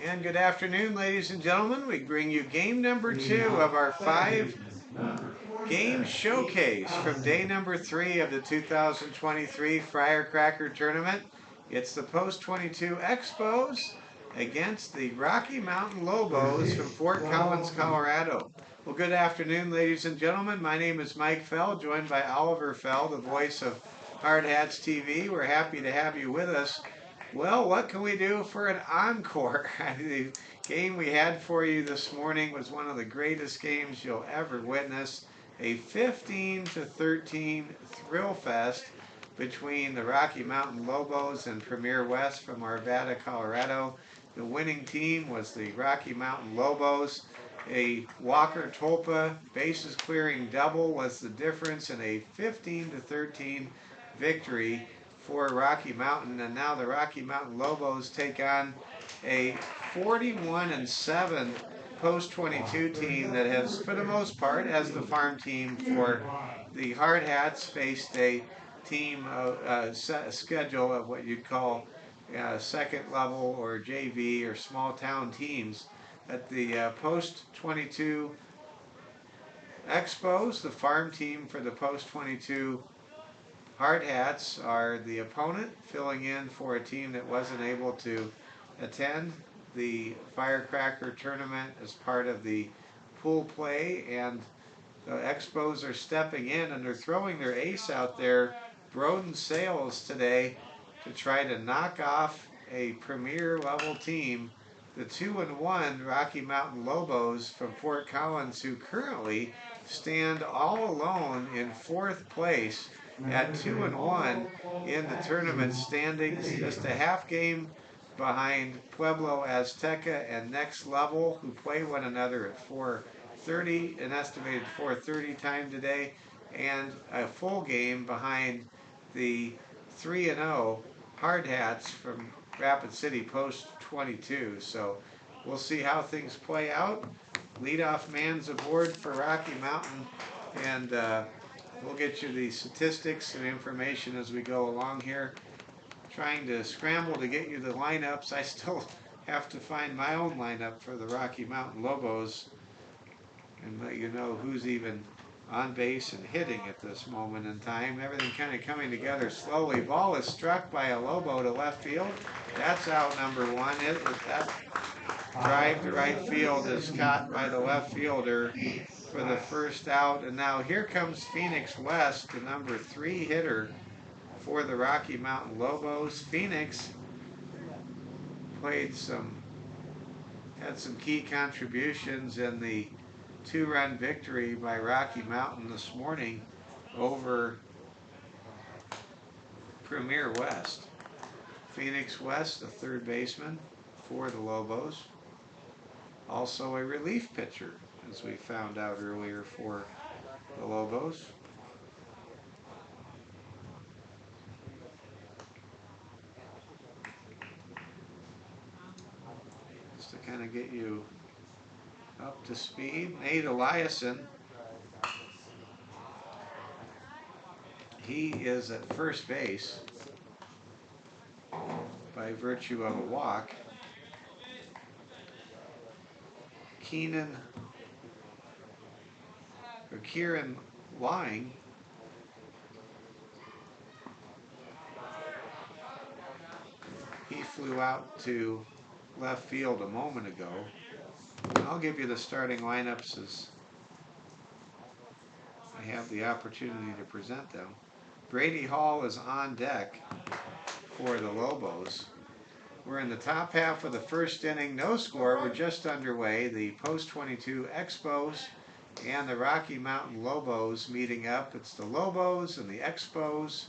And good afternoon, ladies and gentlemen. We bring you game number 2 of our 5-game showcase from day number 3 of the 2023 Firecracker tournament. It's the Post 22 Expos against the Rocky Mountain Lobos from Fort Collins, Colorado. Well, good afternoon, ladies and gentlemen. My name is Mike Fell, joined by Oliver Fell, the voice of Hard Hats TV. We're happy to have you with us. Well, what can we do for an encore? The game we had for you this morning was one of the greatest games you'll ever witness. A 15-13 thrill fest between the Rocky Mountain Lobos and Premier West from Arvada, Colorado. The winning team was the Rocky Mountain Lobos. A Walker Tolpa bases clearing double was the difference in a 15-13 victory for Rocky Mountain, and now the Rocky Mountain Lobos take on a 41-7 Post 22 team that has, for the most part, as the farm team for the Hard Hats, faced a team schedule of what you'd call second level or JV or small town teams. At the Post 22 Expos, the farm team for the Post 22 Hard Hats are the opponent, filling in for a team that wasn't able to attend the Firecracker tournament as part of the pool play, and the Expos are stepping in and they're throwing their ace out there, Broden Sales, today to try to knock off a premier level team, the 2-1 Rocky Mountain Lobos from Fort Collins, who currently stand all alone in 4th place at 2-1 in the tournament standings, just a half game behind Pueblo Azteca and Next Level, who play one another at 4:30, an estimated 4:30 time today, and a full game behind the 3-0 Hard Hats from Rapid City Post 22. So we'll see how things play out. Leadoff man's aboard for Rocky Mountain, and we'll get you the statistics and information as we go along here. Trying to scramble to get you the lineups. I still have to find my own lineup for the Rocky Mountain Lobos and let you know who's even on base and hitting at this moment in time. Everything kind of coming together slowly. Ball is struck by a Lobo to left field. That's out number 1. That drive to right field is caught by the left fielder for the first out. And now here comes Phoenix West, the number 3 hitter for the Rocky Mountain Lobos. Phoenix had some key contributions in the 2-run victory by Rocky Mountain this morning over Premier West. Phoenix West, the third baseman for the Lobos. Also a relief pitcher, as we found out earlier, for the Lobos. Just to kind of get you up to speed, Nate Eliason, he is at first base by virtue of a walk. Kieran Lying he flew out to left field a moment ago. I'll give you the starting lineups as I have the opportunity to present them. Brady Hall is on deck for the Lobos. We're in the top half of the first inning. No score. We're just underway. The Post 22 Expos and the Rocky Mountain Lobos meeting up. It's the Lobos and the Expos,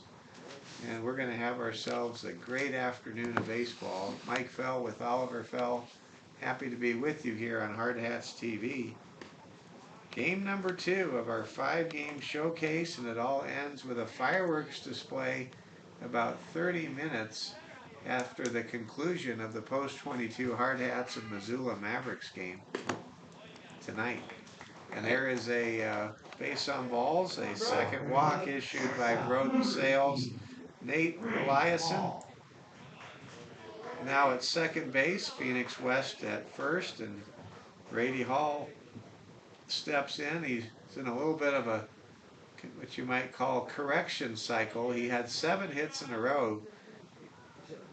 and we're going to have ourselves a great afternoon of baseball. Mike Fell with Oliver Fell. Happy to be with you here on Hard Hats TV. Game number 2 of our 5-game showcase, and it all ends with a fireworks display about 30 minutes after the conclusion of the Post 22 Hard Hats and Missoula Mavericks game tonight. And there is a base on balls, a second walk issued by Broden Sales. Nate Eliason now at second base, Phoenix West at first, and Brady Hall steps in. He's in a little bit of a, what you might call, correction cycle. He had 7 hits in a row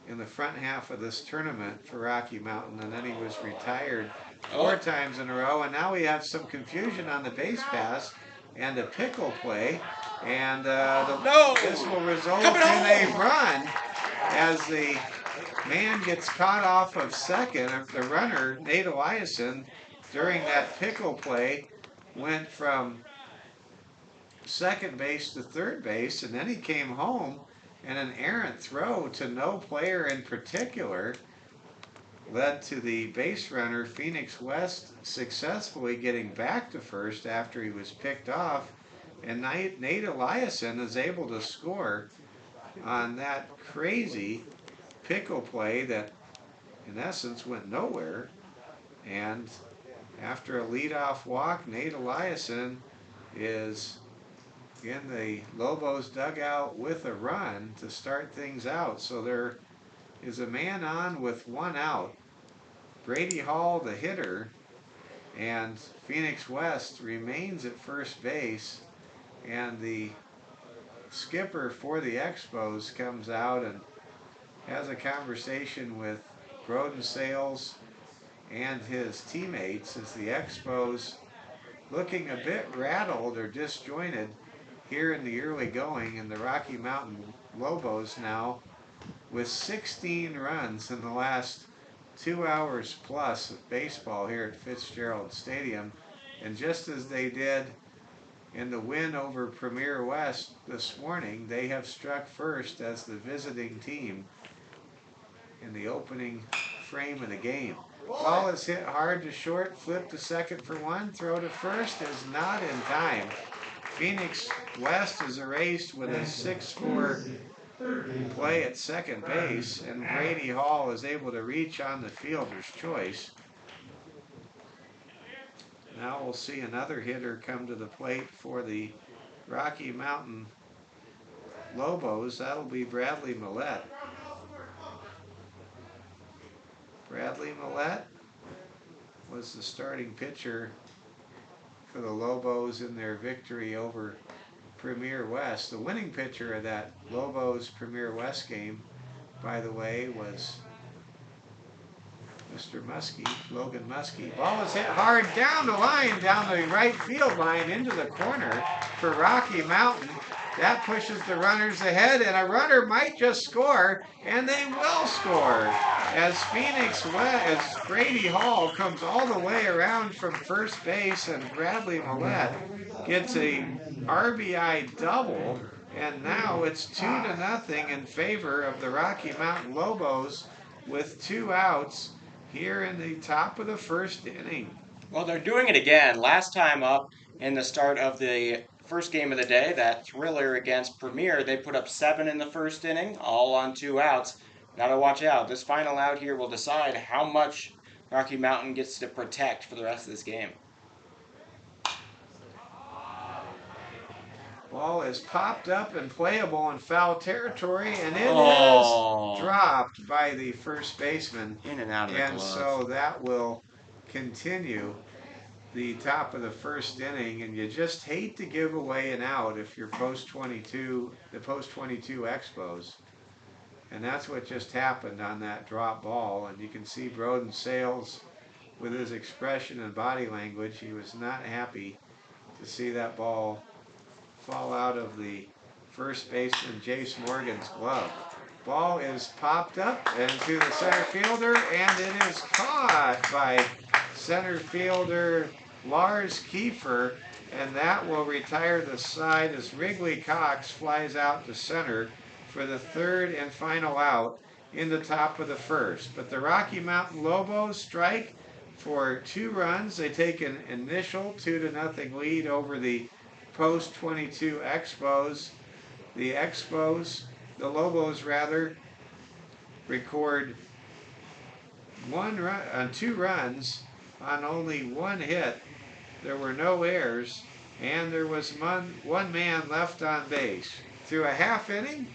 in the front half of this tournament for Rocky Mountain, and then he was retired 4 times in a row, and now we have some confusion on the base pass and a pickle play, and this will result in a run as the man gets caught off of second. The runner, Nate Eliason, during that pickle play went from second base to third base, and then he came home, and an errant throw to no player in particular led to the base runner, Phoenix West, successfully getting back to first after he was picked off, and Nate Eliason is able to score on that crazy pickle play that in essence went nowhere. And after a leadoff walk, Nate Eliason is in the Lobos dugout with a run to start things out. So there is a man on with 1 out. Brady Hall, the hitter, and Phoenix West remains at first base, and the skipper for the Expos comes out and has a conversation with Broden Sales and his teammates as the Expos, looking a bit rattled or disjointed here in the early going, and the Rocky Mountain Lobos now with 16 runs in the last 2 hours plus of baseball here at Fitzgerald Stadium. And just as they did in the win over Premier West this morning, they have struck first as the visiting team in the opening frame of the game. Ball is hit hard to short, flip to second for 1, throw to first is not in time. Phoenix West is erased with a 6-4 play at second base, and Brady Hall is able to reach on the fielder's choice. Now we'll see another hitter come to the plate for the Rocky Mountain Lobos. That'll be Bradley Millette. Bradley Millette was the starting pitcher for the Lobos in their victory over Premier West. The winning pitcher of that Lobos Premier West game, by the way, was Mr. Muskie, Logan Muskie. Ball is hit hard down the line, down the right field line into the corner for Rocky Mountain. That pushes the runners ahead, and a runner might just score, and they will score as as Brady Hall comes all the way around from first base, and Bradley Millette gets a RBI double, and now it's 2-0 in favor of the Rocky Mountain Lobos with 2 outs here in the top of the first inning. Well, they're doing it again. Last time up in the start of the first game of the day, that thriller against Premier, they put up 7 in the first inning, all on 2 outs. Now to watch out. This final out here will decide how much Rocky Mountain gets to protect for the rest of this game. Ball is popped up and playable in foul territory, and it is dropped by the first baseman. In and out of the glove. And so that will continue the top of the first inning, and you just hate to give away an out if you're the post 22 Expos. And that's what just happened on that drop ball, and you can see Broden Sales with his expression and body language. He was not happy to see that ball fall out of the first baseman Jace Morgan's glove. Ball is popped up into the center fielder, and it is caught by center fielder Lars Kiefer, and that will retire the side as Wrigley Cox flies out to center for the third and final out in the top of the first. But the Rocky Mountain Lobos strike for 2 runs. They take an initial 2-0 lead over the post 22 Expos. The Lobos record 2 runs on only 1 hit. There were no errors, and there was one man left on base. Through a half inning,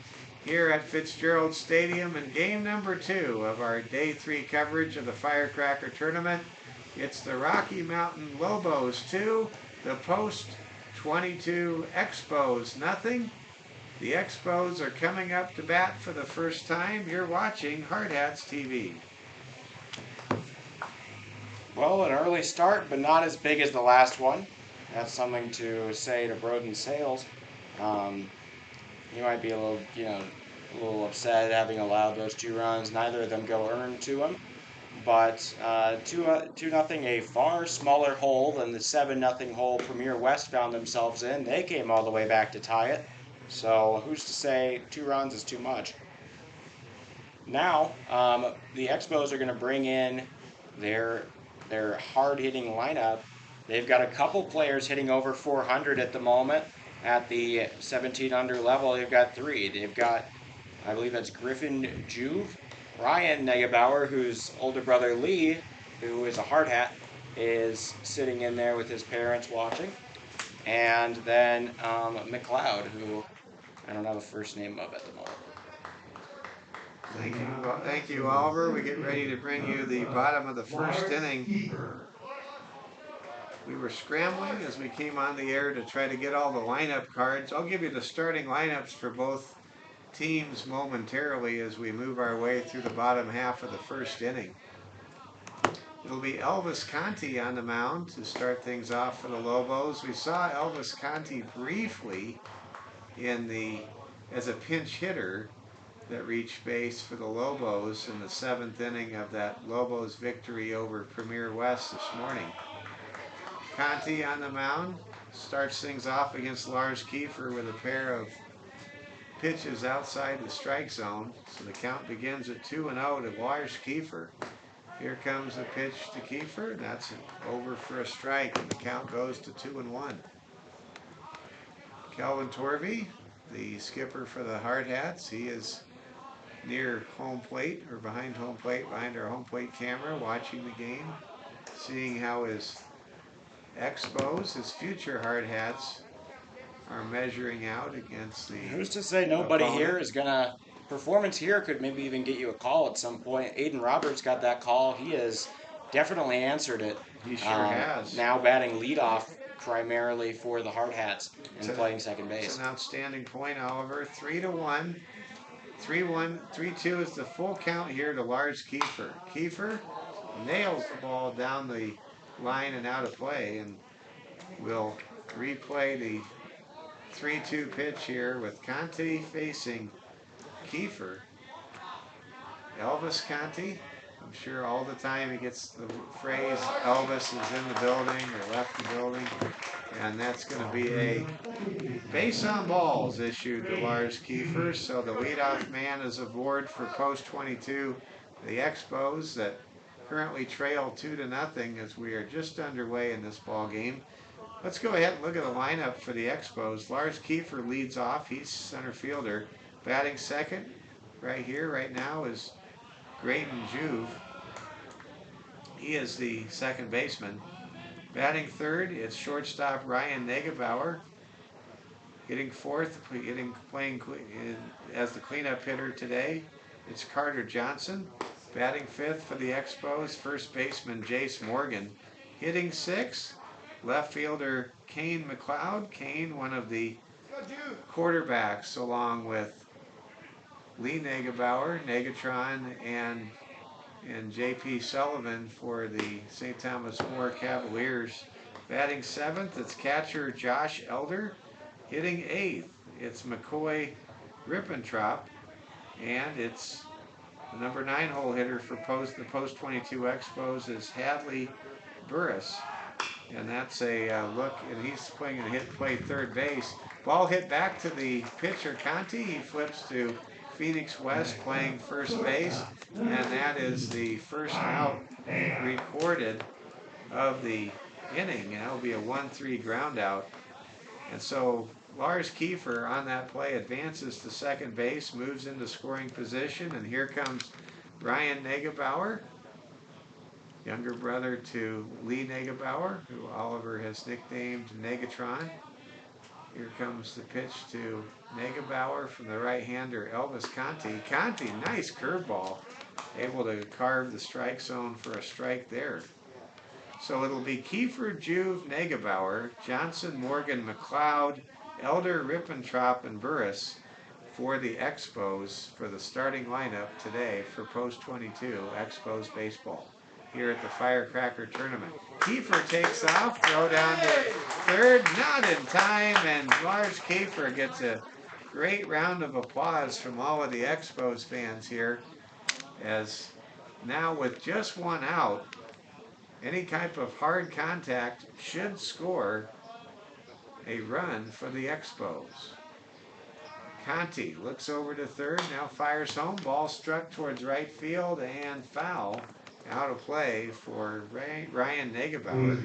here at Fitzgerald Stadium in game number 2 of our day 3 coverage of the Firecracker tournament. It's the Rocky Mountain Lobos 2, the Post 22 Expos nothing. The Expos are coming up to bat for the first time. You're watching Hard Hats TV. Well, an early start, but not as big as the last one. That's something to say to Broden Sales. He might be a little upset having allowed those 2 runs. Neither of them go earned to him. But 2-0, a far smaller hole than the 7-0 hole Premier West found themselves in. They came all the way back to tie it. So who's to say 2 runs is too much? Now, the Expos are going to bring in their hard-hitting lineup. They've got a couple players hitting over 400 at the moment. At the 17 under level, they've got 3. They've got, I believe that's Griffin Juve, Ryan Negebauer, whose older brother Lee, who is a hard hat, is sitting in there with his parents watching. And then McLeod, who I don't have a first name of at the moment. Thank you, Oliver. We get ready to bring you the bottom of the first inning. We were scrambling as we came on the air to try to get all the lineup cards. I'll give you the starting lineups for both teams momentarily as we move our way through the bottom half of the first inning. It'll be Elvis Conti on the mound to start things off for the Lobos. We saw Elvis Conti briefly as a pinch hitter that reached base for the Lobos in the 7th inning of that Lobos victory over Premier West this morning. Conti on the mound starts things off against Lars Kiefer with a pair of pitches outside the strike zone. So the count begins at 2-0 to Lars Kiefer. Here comes the pitch to Kiefer. That's over for a strike, and the count goes to 2-1. Kelvin Torvey, the skipper for the Hard Hats, he is near home plate or behind home plate, behind our home plate camera, watching the game, seeing how his Expos, his future Hard Hats, are measuring out against the Who's to say nobody opponent. here is gonna performance here could maybe even get you a call at some point. Aiden Roberts got that call. He has definitely answered it. He sure has. Now batting leadoff primarily for the Hard Hats and playing second base. It's an outstanding point, Oliver. 3-1. 3-1, 3-2 is the full count here to Lars Kiefer. Kiefer nails the ball down the line and out of play, and we'll replay the 3-2 pitch here with Conti facing Kiefer. Elvis Conti, I'm sure all the time he gets the phrase Elvis is in the building or left the building, and that's going to be a base on balls issued to Lars Kiefer. So the leadoff man is aboard for post 22, the Expos that currently trail 2-0 as we are just underway in this ball game. Let's go ahead and look at the lineup for the Expos. Lars Kiefer leads off. He's center fielder. Batting second right here, right now, is Grayton Juve. He is the second baseman. Batting third, it's shortstop Ryan Negebauer. Hitting fourth, playing as the cleanup hitter today, it's Carter Johnson. Batting fifth for the Expos, first baseman Jace Morgan. Hitting sixth, left fielder Kane McLeod. Kane, one of the quarterbacks, along with Lee Negebauer, Negatron, and J.P. Sullivan for the St. Thomas More Cavaliers. Batting seventh, it's catcher Josh Elder. Hitting eighth, it's McCoy Rippentrop, and it's the number 9 hole hitter for the post 22 Expos is Hadley Burris, and that's a look, and he's playing a play third base. Ball hit back to the pitcher Conti. He flips to Phoenix West playing first base, and that is the first out recorded of the inning, and that'll be a 1-3 ground out. And so Lars Kiefer on that play advances to second base, moves into scoring position, and here comes Ryan Negebauer, younger brother to Lee Negebauer, who Oliver has nicknamed Negatron. Here comes the pitch to Negebauer from the right-hander Elvis Conti. Conti, nice curveball. Able to carve the strike zone for a strike there. So it'll be Kiefer, Juve, Negebauer, Johnson, Morgan, McLeod, Elder, Rippentrop, and Burris for the Expos for the starting lineup today for Post 22 Expos Baseball here at the Firecracker Tournament. Kiefer takes off, throw down to third, not in time, and Lars Kiefer gets a great round of applause from all of the Expos fans here, as now with just one out, any type of hard contact should score a run for the Expos. Conti looks over to third, now fires home. Ball struck towards right field and foul. Out of play for Ryan Negebauer.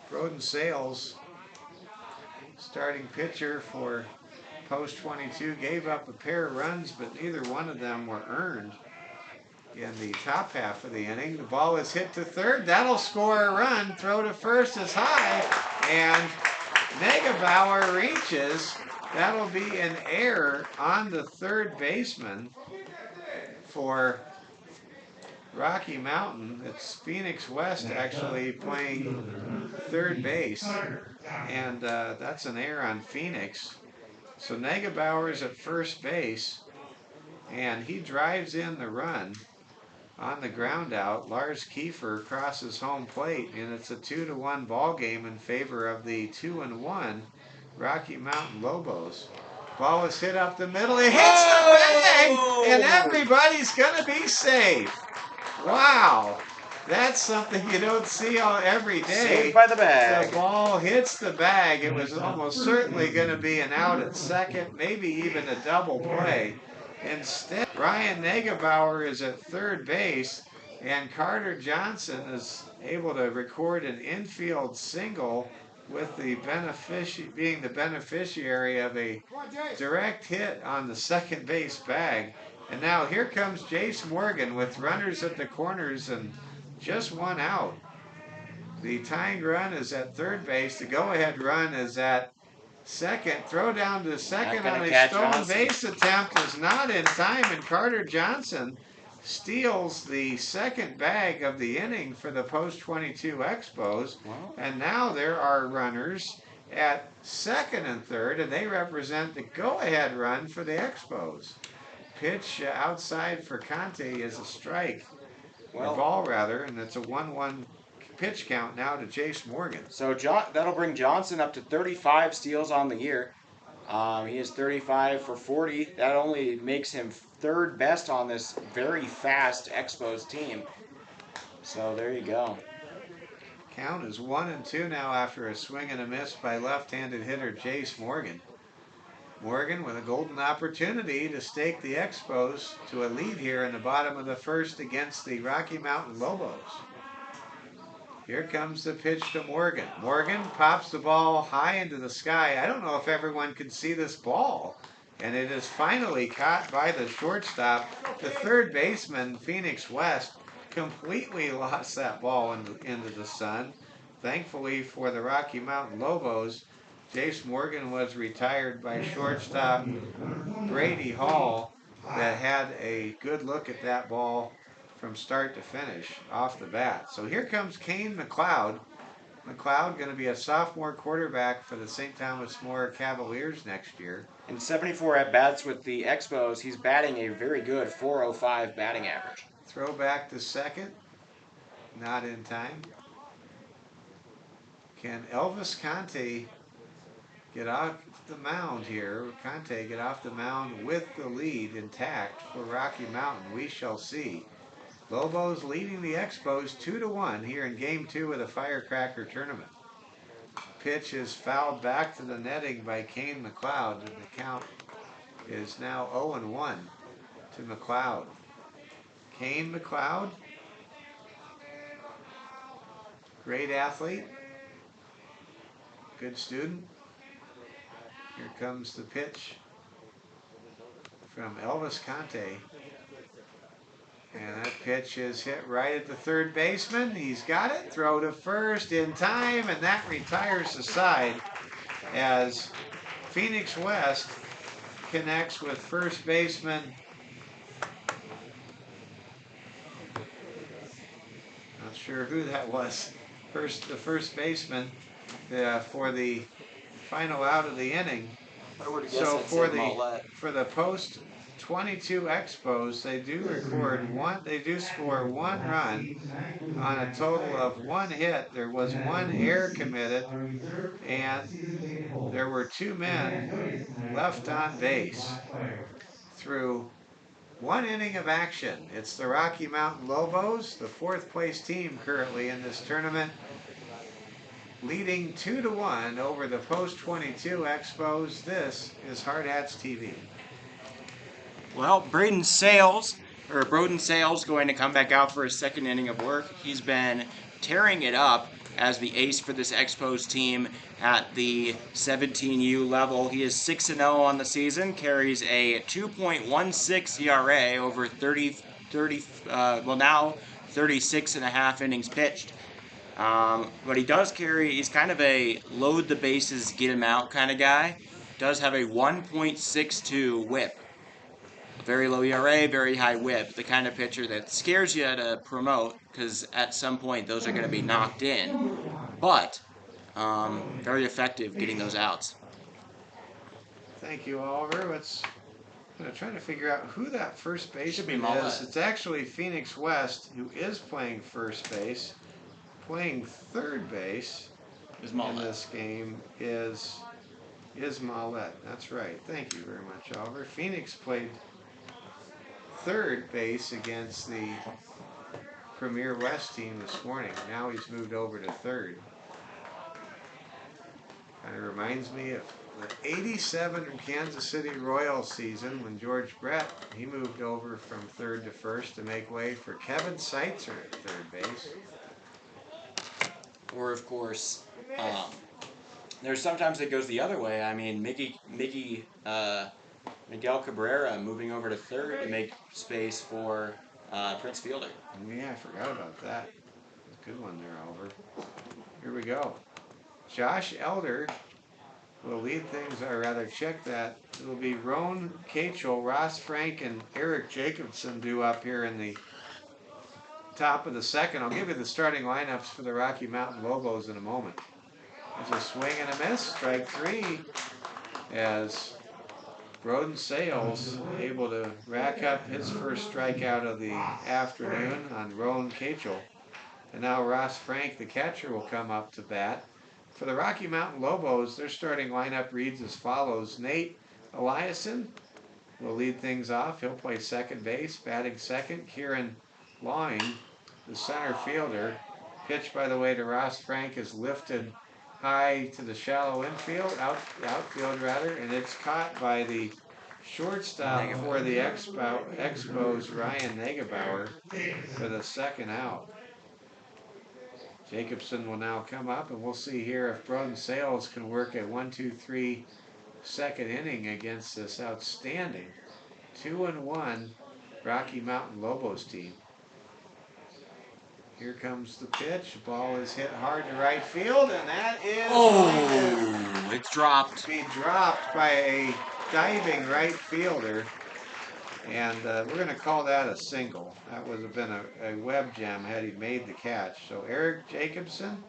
Broden Sales, starting pitcher for Post 22, gave up a pair of runs, but neither one of them were earned in the top half of the inning. The ball is hit to third. That'll score a run. Throw to first is high, and Negebauer reaches. That'll be an error on the third baseman for Rocky Mountain. It's Phoenix West actually playing third base, and that's an error on Phoenix. So Negebauer's at first base, and he drives in the run on the ground out. Lars Kiefer crosses home plate, and it's a 2-1 ball game in favor of the 2-1 Rocky Mountain Lobos. Ball is hit up the middle. It hits the bag, and everybody's gonna be safe. Wow, that's something you don't see every day. Saved by the bag. The ball hits the bag. It was almost certainly going to be an out at second, maybe even a double play. Instead, Ryan Negebauer is at third base, and Carter Johnson is able to record an infield single with the being the beneficiary of a direct hit on the second base bag. And now here comes Jace Morgan with runners at the corners and just one out. The tying run is at third base. The go-ahead run is at second. Throw down to second on a stolen base attempt is not in time, and Carter Johnson steals the second bag of the inning for the Post 22 Expos. Wow. And now there are runners at second and third, and they represent the go-ahead run for the Expos. Pitch outside for Conte is a strike, or ball rather, and it's a 1-1 pitch count now to Jace Morgan. So that'll bring Johnson up to 35 steals on the year. He is 35 for 40. That only makes him third best on this very fast Expos team. So there you go. Count is 1-2 now after a swing and a miss by left-handed hitter Jace Morgan. Morgan with a golden opportunity to stake the Expos to a lead here in the bottom of the first against the Rocky Mountain Lobos. Here comes the pitch to Morgan. Morgan pops the ball high into the sky. I don't know if everyone can see this ball. And it is finally caught by the shortstop. The third baseman, Phoenix West, completely lost that ball into the sun. Thankfully for the Rocky Mountain Lobos, Jace Morgan was retired by shortstop Brady Hall, that had a good look at that ball from start to finish off the bat. So here comes Kane McLeod. McLeod going to be a sophomore quarterback for the St. Thomas More Cavaliers next year. In 74 at-bats with the Expos, he's batting a very good .405 batting average. Throw back to second. Not in time. Can Elvis Conte get off the mound here? Conte get off the mound with the lead intact for Rocky Mountain? We shall see. Lobos leading the Expos 2-1 here in Game 2 of the Firecracker Tournament. Pitch is fouled back to the netting by Kane McLeod, and the count is now 0-1 to McLeod. Kane McLeod, great athlete, good student. Here comes the pitch from Elvis Conte. And that pitch is hit right at the third baseman. He's got it. Throw to first in time, and that retires the side as Phoenix West connects with first baseman. Not sure who that was. The first baseman for the final out of the inning. I would have guessed So that said Mollett. for the post 22 Expos, they do record one. They do score one run on a total of one hit. There was one error committed, and there were two men left on base through one inning of action. It's the Rocky Mountain Lobos, the fourth place team currently in this tournament, leading 2-1 over the post 22 Expos. This is Hard Hats TV. Well, Broden Sales going to come back out for his second inning of work. He's been tearing it up as the ace for this Expos team at the 17U level. He is 6-0 on the season, carries a 2.16 ERA over 36 and a half innings pitched. But he does carry, he's kind of a load the bases, get him out kind of guy. Does have a 1.62 whip. A very low ERA, very high whip. The kind of pitcher that scares you to promote because at some point those are going to be knocked in. But very effective getting those outs. Thank you, Oliver. I'm going to try to figure out who that first baseman is. It's actually Phoenix West who is playing first base. Playing third base in this game is Mollett. That's right. Thank you very much, Oliver. Phoenix played third base against the Premier West team this morning. Now he's moved over to third. Kind of reminds me of the 87 Kansas City Royals season when George Brett, he moved over from third to first to make way for Kevin Seitzer at third base. Or, of course, there's sometimes it goes the other way. I mean, Miguel Cabrera moving over to third to make space for Prince Fielder. Yeah, I forgot about that. Good one there, Oliver. Here we go. Josh Elder will lead things, or rather check that. It will be Roan Cachel, Ross Frank, and Eric Jacobson due up here in the top of the second. I'll give you the starting lineups for the Rocky Mountain Lobos in a moment. There's a swing and a miss, strike three, as Broden Sales able to rack up his first strikeout of the afternoon on Roan Cachel. And now Ross Frank, the catcher, will come up to bat. For the Rocky Mountain Lobos, their starting lineup reads as follows. Nate Eliason will lead things off. He'll play second base. Batting second, Kieran Lawing, the center fielder. Pitch, by the way, to Ross Frank is lifted high to the shallow outfield, and it's caught by the shortstop for the Expos, Ryan Negebauer, for the second out. Jacobson will now come up, and we'll see here if Broden Sales can work a 1-2-3 second inning against this outstanding 2-1 Rocky Mountain Lobos team. Here comes the pitch. The ball is hit hard to right field, and that is it's dropped. Be dropped by a diving right fielder, and we're going to call that a single. That would have been a web gem had he made the catch. So Eric Jacobson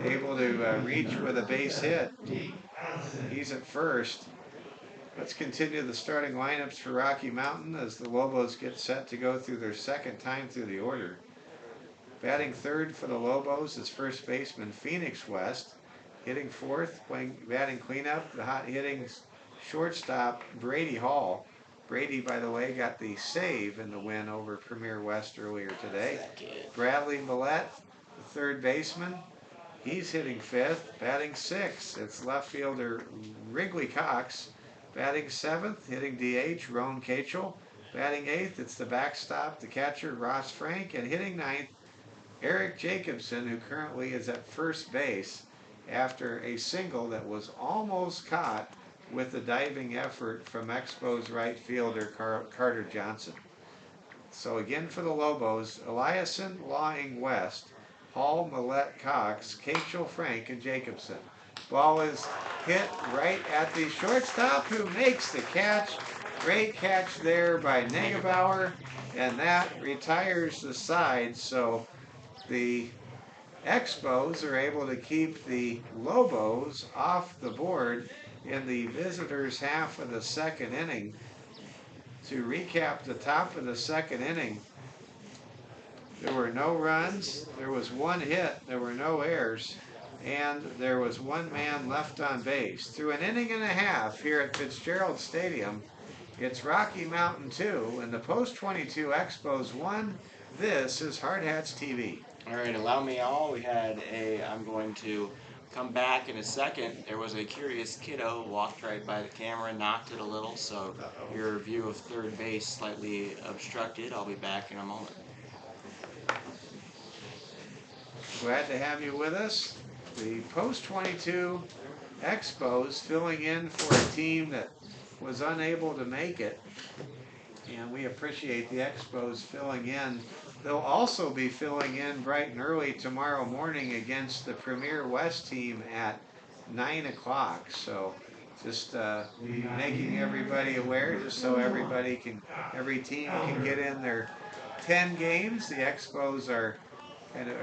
able to reach with a base hit. He's at first. Let's continue the starting lineups for Rocky Mountain as the Lobos get set to go through their second time through the order. Batting third for the Lobos is first baseman Phoenix West. Hitting fourth, batting cleanup, the hot hitting shortstop Brady Hall. Brady, by the way, got the save in the win over Premier West earlier today. Bradley Millette, the third baseman. He's hitting fifth. Batting sixth, it's left fielder Wrigley Cox. Batting seventh, hitting DH, Roan Cachel. Batting eighth, it's the backstop, the catcher, Ross Frank. And hitting ninth, Eric Jacobson, who currently is at first base after a single that was almost caught with the diving effort from Expos right fielder Carter Johnson. So again for the Lobos, Eliason, Lawing, West, Hall, Millette, Cox, Cachel, Frank, and Jacobson. Ball is hit right at the shortstop, who makes the catch. Great catch there by Negebauer, and that retires the side. So the Expos are able to keep the Lobos off the board in the visitors' half of the second inning. To recap the top of the second inning, there were no runs, there was one hit, there were no errors, and there was one man left on base. Through an inning and a half here at Fitzgerald Stadium, it's Rocky Mountain 2 and the Post 22 Expos 1. This is Hard Hats TV. All right, allow me all. I'm going to come back in a second. There was a curious kiddo walked right by the camera, knocked it a little, so your view of third base slightly obstructed. I'll be back in a moment. Glad to have you with us. The Post 22 Expos filling in for a team that was unable to make it. And we appreciate the Expos filling in. They'll also be filling in bright and early tomorrow morning against the Premier West team at 9 o'clock. So just making everybody aware, just so every team can get in their 10 games. The Expos are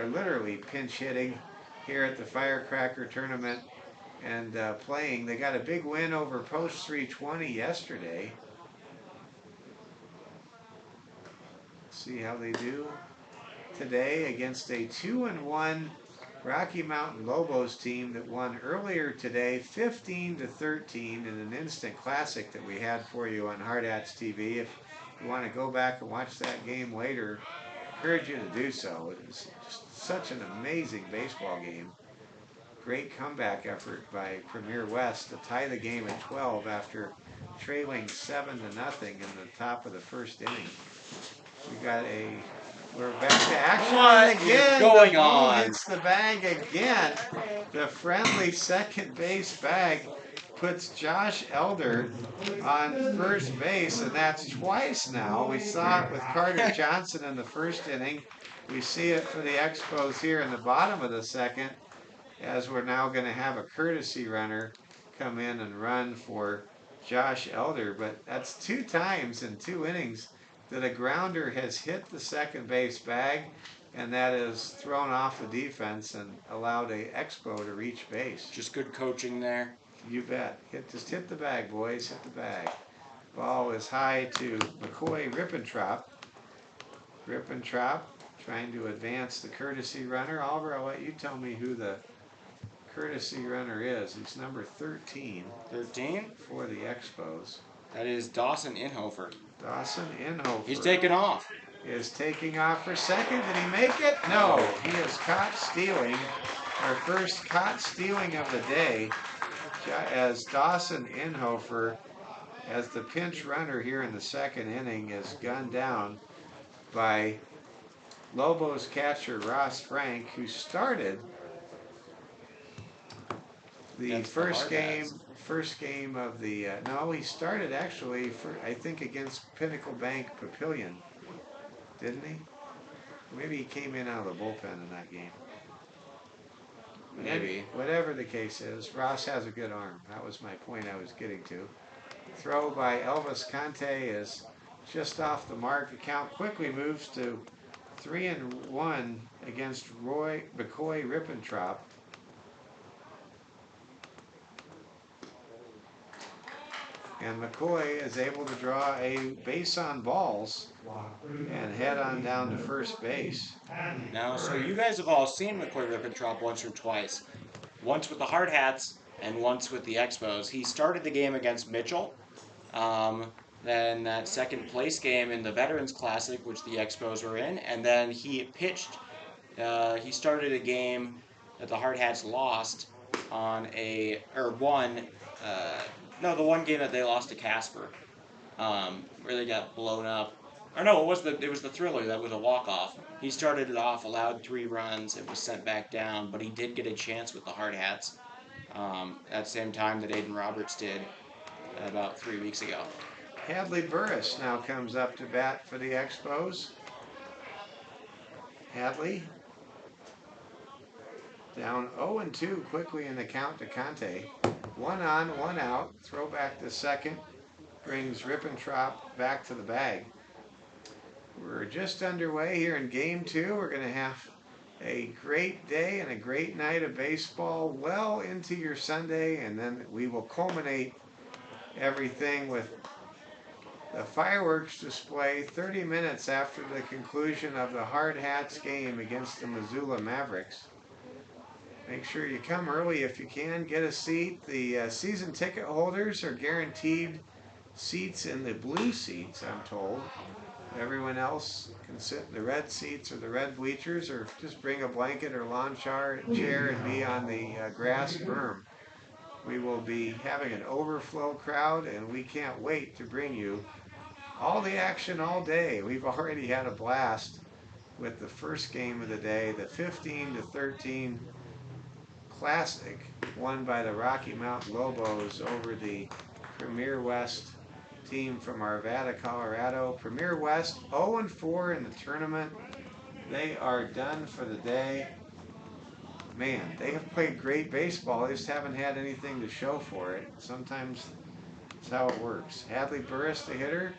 literally pinch hitting here at the Firecracker tournament and playing. They got a big win over Post 320 yesterday. See how they do today against a 2-1 Rocky Mountain Lobos team that won earlier today 15-13 in an instant classic that we had for you on Hard Hats TV. If you want to go back and watch that game later, I encourage you to do so. It was just such an amazing baseball game. Great comeback effort by Premier West to tie the game at 12 after trailing 7-0 in the top of the first inning. We're back to action again. What's going the ball on? hits the bag again. The friendly second base bag puts Josh Elder on first base, and that's twice now. We saw it with Carter Johnson in the first inning. We see it for the Expos here in the bottom of the second, as we're now going to have a courtesy runner come in and run for Josh Elder. But that's 2 times in 2 innings that a grounder has hit the second base bag, and that is thrown off the defense and allowed a Expo to reach base. Just good coaching there. You bet. Just hit the bag, boys. Hit the bag. Ball is high to McCoy Rippentrop. Rippentrop trying to advance the courtesy runner. Oliver, I'll let you tell me who the courtesy runner is. He's number 13. 13? For the Expos. That is Dawson Inhofer. Dawson Inhofer. He's taking off. Is taking off for second. Did he make it? No. He is caught stealing. Our first caught stealing of the day, as Dawson Inhofer, as the pinch runner here in the second inning, is gunned down by Lobos catcher Ross Frank, who started the first game of the no, he started actually I think against Pinnacle Bank Papillion, didn't he? Maybe he came in out of the bullpen in that game. Maybe. Whatever the case is, Ross has a good arm. That was my point I was getting to. Throw by Elvis Conte is just off the mark. The count quickly moves to 3-1 against McCoy Rippentrop. And McCoy is able to draw a base on balls and head on down to first base. Now, so you guys have all seen McCoy Rippentrop once or twice. Once with the Hard Hats and once with the Expos. He started the game against Mitchell. Then that second place game in the Veterans Classic, which the Expos were in. And then he pitched. He started a game that the Hard Hats lost the one game that they lost to Casper, where they got blown up. Or no, it was the Thriller that was a walk-off. He started it off, allowed 3 runs, it was sent back down, but he did get a chance with the Hard Hats at the same time that Aiden Roberts did about 3 weeks ago. Hadley Burris now comes up to bat for the Expos. Hadley down 0-2 quickly in the count to Conte. 1 on, 1 out. Throw back to second. Brings Rippentrop back to the bag. We're just underway here in game 2. We're going to have a great day and a great night of baseball well into your Sunday, and then we will culminate everything with the fireworks display 30 minutes after the conclusion of the Hard Hats game against the Missoula Mavericks. Make sure you come early if you can, get a seat. The season ticket holders are guaranteed seats in the blue seats, I'm told. Everyone else can sit in the red seats or the red bleachers, or just bring a blanket or lawn chair and be on the grass berm. We will be having an overflow crowd, and we can't wait to bring you all the action all day. We've already had a blast with the first game of the day, the 15-13 Classic, won by the Rocky Mountain Lobos over the Premier West team from Arvada, Colorado. Premier West 0-4 in the tournament. They are done for the day. Man, they have played great baseball. They just haven't had anything to show for it. Sometimes that's how it works. Hadley Burris, the hitter,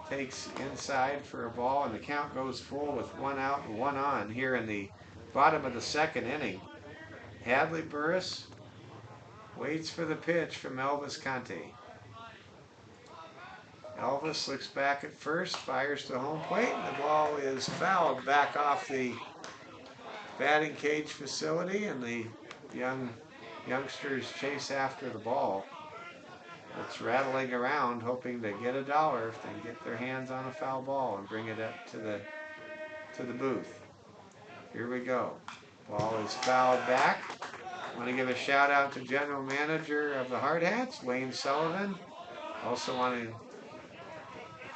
takes inside for a ball, and the count goes full with 1 out and 1 on here in the bottom of the second inning. Hadley Burris waits for the pitch from Elvis Conte. Elvis looks back at first, fires to home plate, and the ball is fouled back off the batting cage facility, and the youngsters chase after the ball. It's rattling around, hoping to get $1 if they can get their hands on a foul ball and bring it up to the booth. Here we go. Ball is fouled back. I want to give a shout out to General Manager of the Hard Hats, Wayne Sullivan. Also want to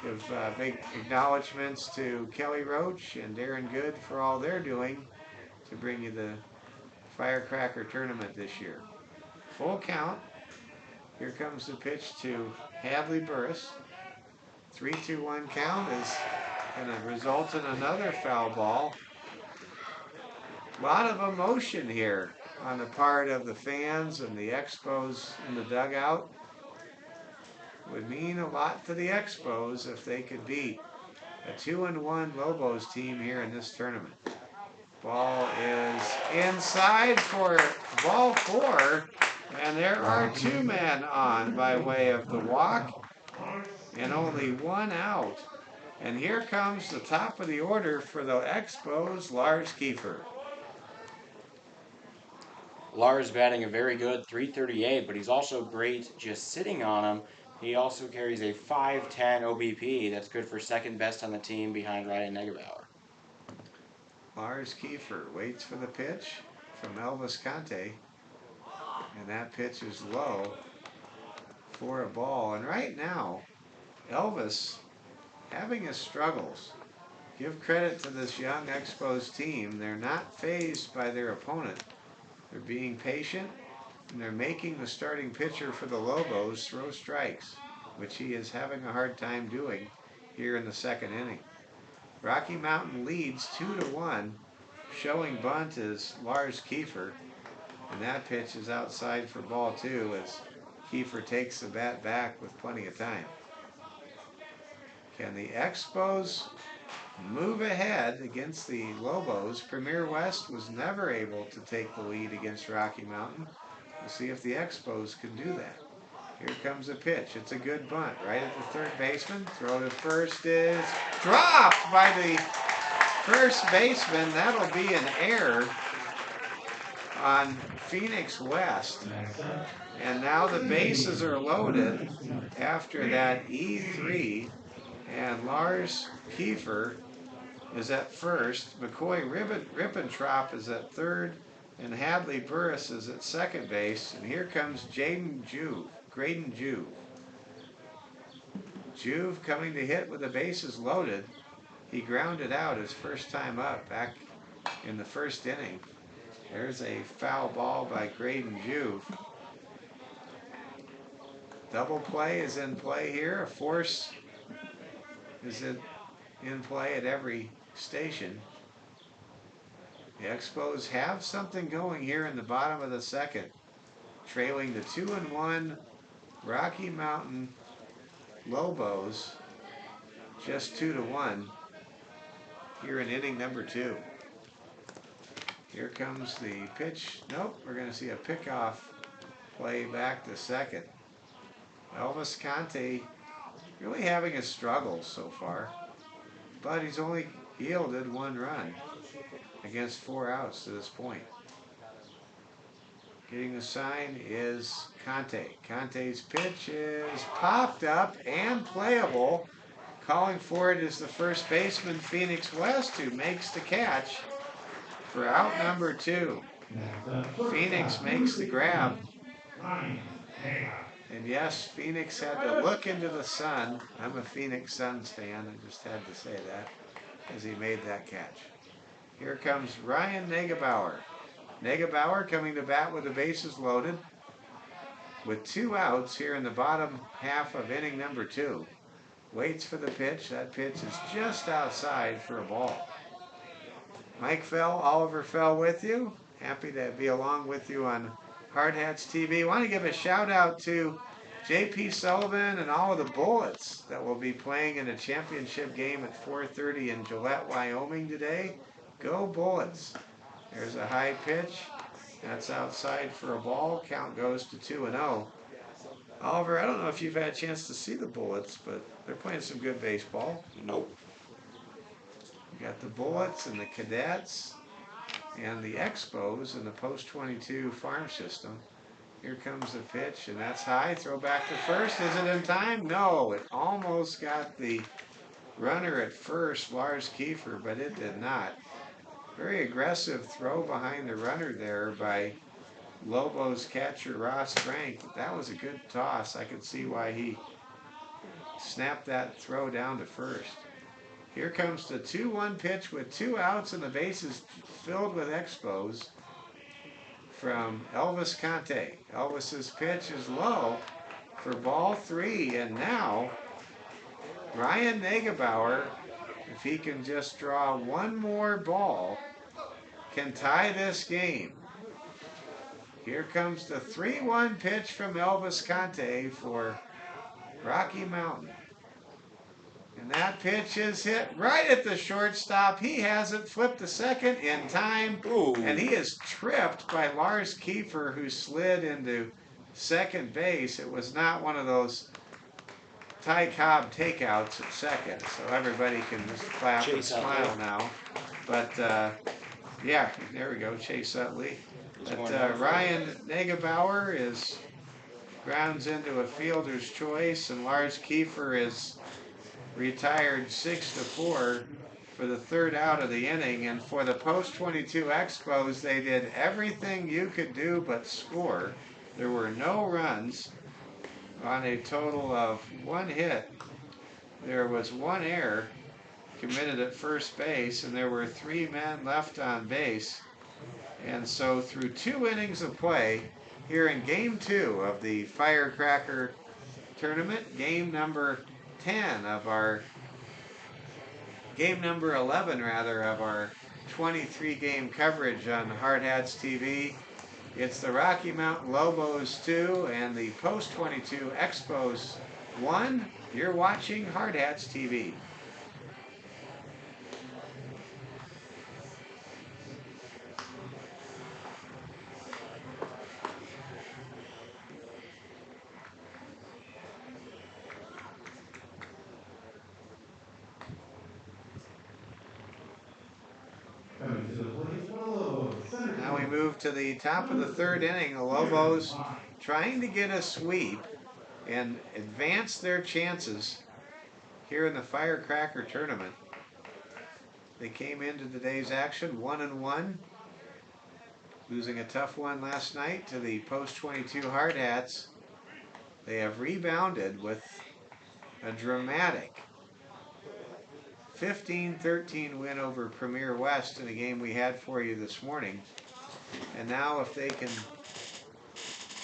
give big acknowledgments to Kelly Roach and Darren Good for all they're doing to bring you the Firecracker tournament this year. Full count. Here comes the pitch to Hadley Burris. 3-2-1 count is going to result in another foul ball. A lot of emotion here on the part of the fans and the Expos in the dugout. Would mean a lot to the Expos if they could beat a 2-1 Lobos team here in this tournament. Ball is inside for ball 4, and there are 2 men on by way of the walk and only 1 out. And here comes the top of the order for the Expos, Lars Kiefer. Lars batting a very good .338, but he's also great just sitting on him. He also carries a .510 OBP. That's good for second best on the team behind Ryan Negebauer. Lars Kiefer waits for the pitch from Elvis Conte, and that pitch is low for a ball. And right now, Elvis having his struggles. Give credit to this young Expos team. They're not fazed by their opponent. They're being patient, and they're making the starting pitcher for the Lobos throw strikes, which he is having a hard time doing here in the second inning. Rocky Mountain leads 2-1. Showing bunt is Lars Kiefer, and that pitch is outside for ball 2 as Kiefer takes the bat back with plenty of time. Can the Expos move ahead against the Lobos? Premier West was never able to take the lead against Rocky Mountain. We'll see if the Expos can do that. Here comes the pitch. It's a good bunt right at the third baseman. Throw to first is dropped by the first baseman. That'll be an error on Phoenix West. And now the bases are loaded after that E3. And Lars Kiefer is at first. McCoy Rippentrop is at third. And Hadley Burris is at second base. And here comes Graydon Juve. Juve coming to hit with the bases loaded. He grounded out his first time up back in the first inning. There's a foul ball by Graydon Juve. Double play is in play here. A force is in play at every station. The Expos have something going here in the bottom of the second, trailing the 2-1 Rocky Mountain Lobos just 2-1 here in inning number 2. Here comes the pitch. Nope, we're going to see a pickoff play back to second. Elvis Conte really having a struggle so far, but he's only yielded 1 run against 4 outs to this point. Getting the sign is Conte. Conte's pitch is popped up and playable. Calling for it is the first baseman, Phoenix West, who makes the catch for out number 2. Phoenix makes the grab. And yes, Phoenix had to look into the sun. I'm a Phoenix Suns fan. I just had to say that as he made that catch. Here comes Ryan Negebauer. Negebauer coming to bat with the bases loaded with 2 outs here in the bottom half of inning number 2. Waits for the pitch. That pitch is just outside for a ball. Mike Fell, Oliver Fell with you. Happy to be along with you on Hard Hats TV. Want to give a shout out to J.P. Sullivan and all of the Bullets that will be playing in a championship game at 4:30 in Gillette, Wyoming today. Go Bullets. There's a high pitch. That's outside for a ball. Count goes to 2-0. Oliver, I don't know if you've had a chance to see the Bullets, but they're playing some good baseball. Nope. You got the Bullets and the Cadets and the Expos in the post-22 farm system. Here comes the pitch, and that's high. Throw back to first. Is it in time? No, it almost got the runner at first, Lars Kiefer, but it did not. Very aggressive throw behind the runner there by Lobos catcher Ross Frank. That was a good toss. I could see why he snapped that throw down to first. Here comes the 2-1 pitch with 2 outs and the bases filled with Expos from Elvis Conte. Elvis's pitch is low for ball 3, and now Ryan Negebauer, if he can just draw 1 more ball, can tie this game. Here comes the 3-1 pitch from Elvis Conte for Rocky Mountain. And that pitch is hit right at the shortstop. He has it flipped to second in time. Ooh. And he is tripped by Lars Kiefer, who slid into second base. It was not one of those Ty Cobb takeouts at second, so everybody can just clap and smile now. But yeah, there we go, Chase Utley. But Ryan Negebauer is grounds into a fielder's choice, and Lars Kiefer is retired 6-4 for the 3rd out of the inning. And for the post-22 Expos, they did everything you could do but score. There were no runs on a total of 1 hit. There was 1 error committed at first base, and there were 3 men left on base. And so through 2 innings of play here in game 2 of the Firecracker tournament, game number 10 of our, game number 11 rather, of our 23 game coverage on Hard Hats TV. It's the Rocky Mountain Lobos 2 and the post-22 Expos 1. You're watching Hard Hats TV. Now we move to the top of the 3rd inning. The Lobos trying to get a sweep and advance their chances here in the Firecracker tournament. They came into today's action 1-1, losing a tough one last night to the post-22 Hard Hats. They have rebounded with a dramatic 15-13 win over Premier West in a game we had for you this morning. And now if they can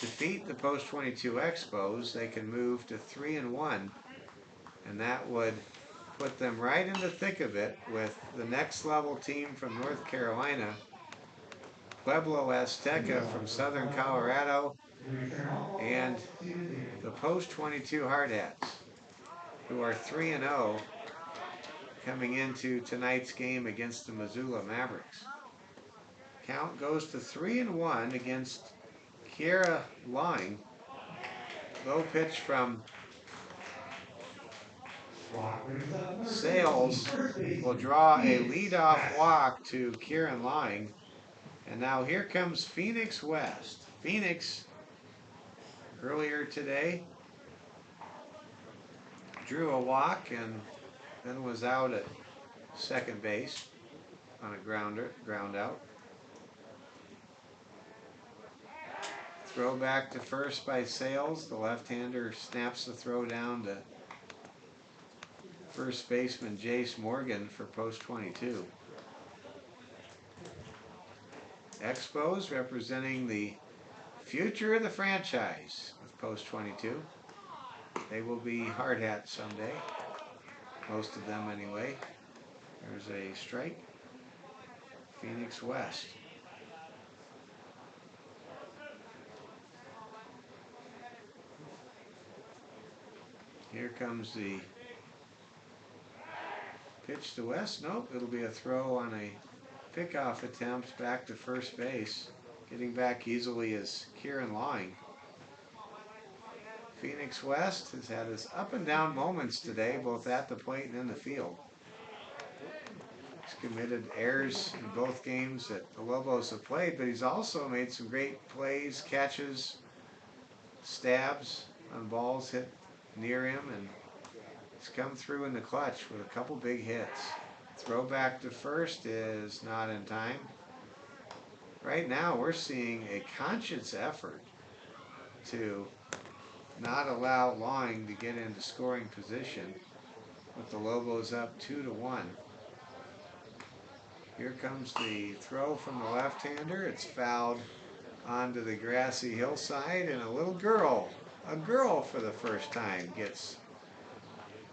defeat the post 22 Expos, they can move to 3-1, and that would put them right in the thick of it with the next level team from North Carolina, Pueblo Azteca from Southern Colorado, and the post 22 Hard Hats, who are 3-0 coming into tonight's game against the Missoula Mavericks. Count goes to 3-1 against Kiera Line. Low pitch from Sales will draw a leadoff walk to Kieran Line. And now here comes Phoenix West. Phoenix, earlier today, drew a walk and then was out at second base on a ground out. Throw back to first by Sales. The left-hander snaps the throw down to first baseman Jace Morgan for post 22. Expos representing the future of the franchise with post 22. They will be hard hats someday. Most of them anyway. There's a strike. Phoenix West. Here comes the pitch to West. Nope, it'll be a throw on a pickoff attempt back to first base. Getting back easily is Kieran Line. Phoenix West has had his up and down moments today, both at the plate and in the field. He's committed errors in both games that the Lobos have played, but he's also made some great plays, catches, stabs on balls hit near him, and he's come through in the clutch with a couple big hits. Throw back to first is not in time. Right now we're seeing a conscious effort to not allow Line to get into scoring position with the Lobos up 2-1. Here comes the throw from the left-hander. It's fouled onto the grassy hillside, and a little girl, for the first time gets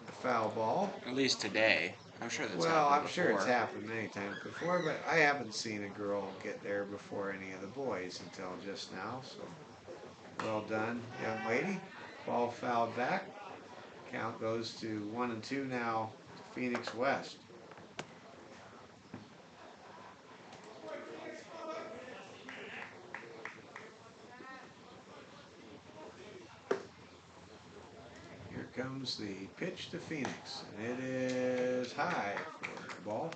a foul ball. At least today. I'm sure that's Well, happened I'm sure it's before. happened many times before, but I haven't seen a girl get there before any of the boys until just now, so well done, young lady. Ball fouled back. Count goes to 1-2 now to Phoenix West. Here comes the pitch to Phoenix, and it is high for the ball.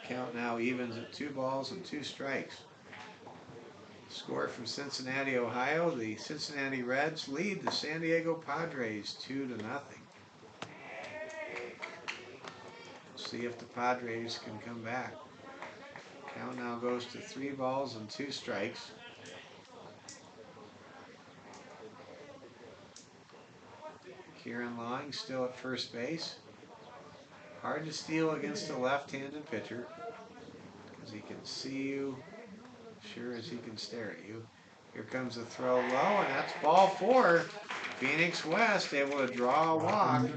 Count now evens at 2 balls and 2 strikes. Score from Cincinnati, Ohio. The Cincinnati Reds lead the San Diego Padres 2-0. See if the Padres can come back. Count now goes to 3 balls and 2 strikes. Kieran Line still at first base. Hard to steal against a left-handed pitcher because he can see you sure as he can stare at you. Here comes a throw low, and that's ball 4. Phoenix West able to draw a walk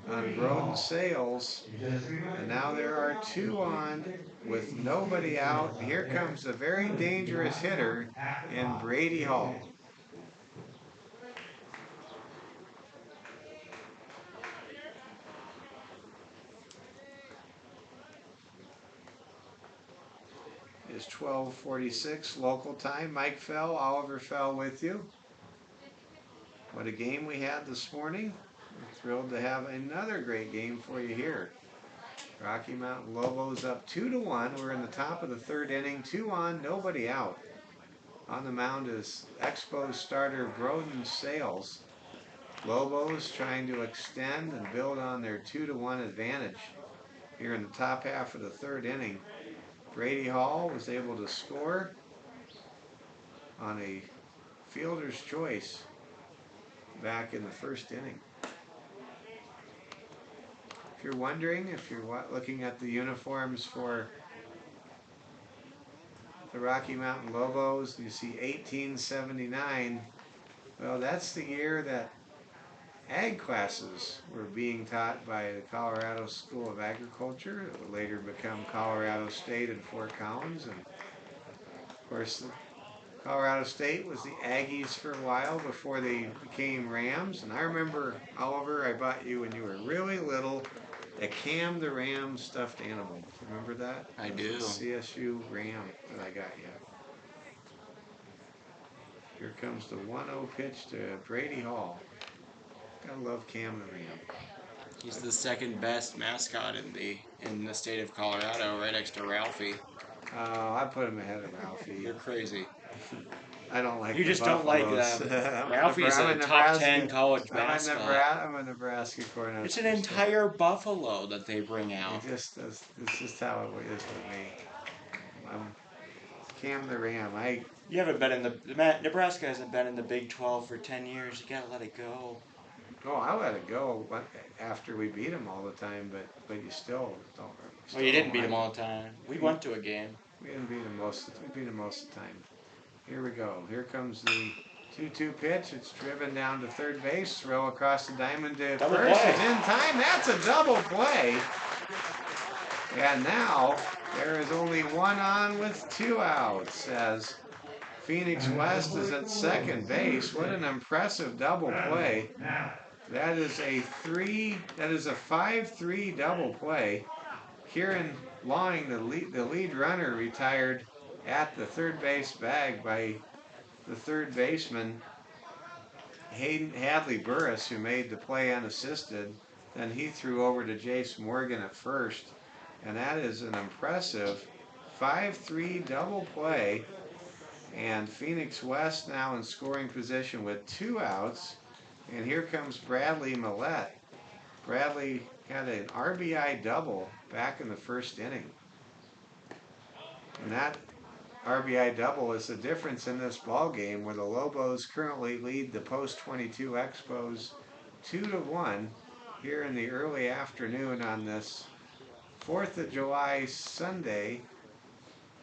on Broden Sales. And now there are 2 on with nobody out. Here comes a very dangerous hitter in Brady Hall. It's 12:46 local time. Mike Fell, Oliver Fell with you. What a game we had this morning. We're thrilled to have another great game for you here. Rocky Mountain Lobos up 2-1. We're in the top of the 3rd inning. 2 on, nobody out. On the mound is Expos starter Broden Sales. Lobos trying to extend and build on their 2-1 advantage here in the top half of the 3rd inning. Brady Hall was able to score on a fielder's choice back in the 1st inning. If you're wondering, if you're looking at the uniforms for the Rocky Mountain Lobos. You see 1879. Well, that's the year that ag classes were being taught by the Colorado School of Agriculture. It would later become Colorado State and Fort Collins. And of course, Colorado State was the Aggies for a while before they became Rams. And I remember, Oliver, I bought you when you were really little a Cam the Ram stuffed animal. Remember that? I do. CSU Ram that I got you. Here comes the 1-0 pitch to Brady Hall. Gotta love Cam the Ram. He's the second best mascot in the state of Colorado, right next to Ralphie. Oh, I put him ahead of Ralphie. You're crazy. I don't like. You just don't like Ralphie is a top 10 college mascot. I'm a Nebraska Cornhusker. It's an entire buffalo that they bring out. It's just how it is with me. I'm Cam the Ram. You haven't been in Nebraska hasn't been in the Big 12 for 10 years. You gotta let it go. Oh, I let it go after we beat them all the time, but you still don't. Well, you didn't beat them all the time. We went to a game. We didn't beat them most. We beat them most of the time. Here we go. Here comes the 2-2 pitch. It's driven down to third base. Throw across the diamond to Double first. play. It's in time. That's a double play. And now there is only one on with 2 outs as Phoenix West is at second base. What an impressive double play. That is a 5-3 double play. Kieran Lawing, the lead runner, retired at the third base bag by the third baseman Hadley Burris, who made the play unassisted. Then he threw over to Jace Morgan at first, and that is an impressive 5-3 double play. And Phoenix West now in scoring position with 2 outs. And here comes Bradley Millette. Bradley had an RBI double back in the first inning. And that RBI double is the difference in this ball game, where the Lobos currently lead the post 22 Expos 2-1 here in the early afternoon on this 4th of July Sunday.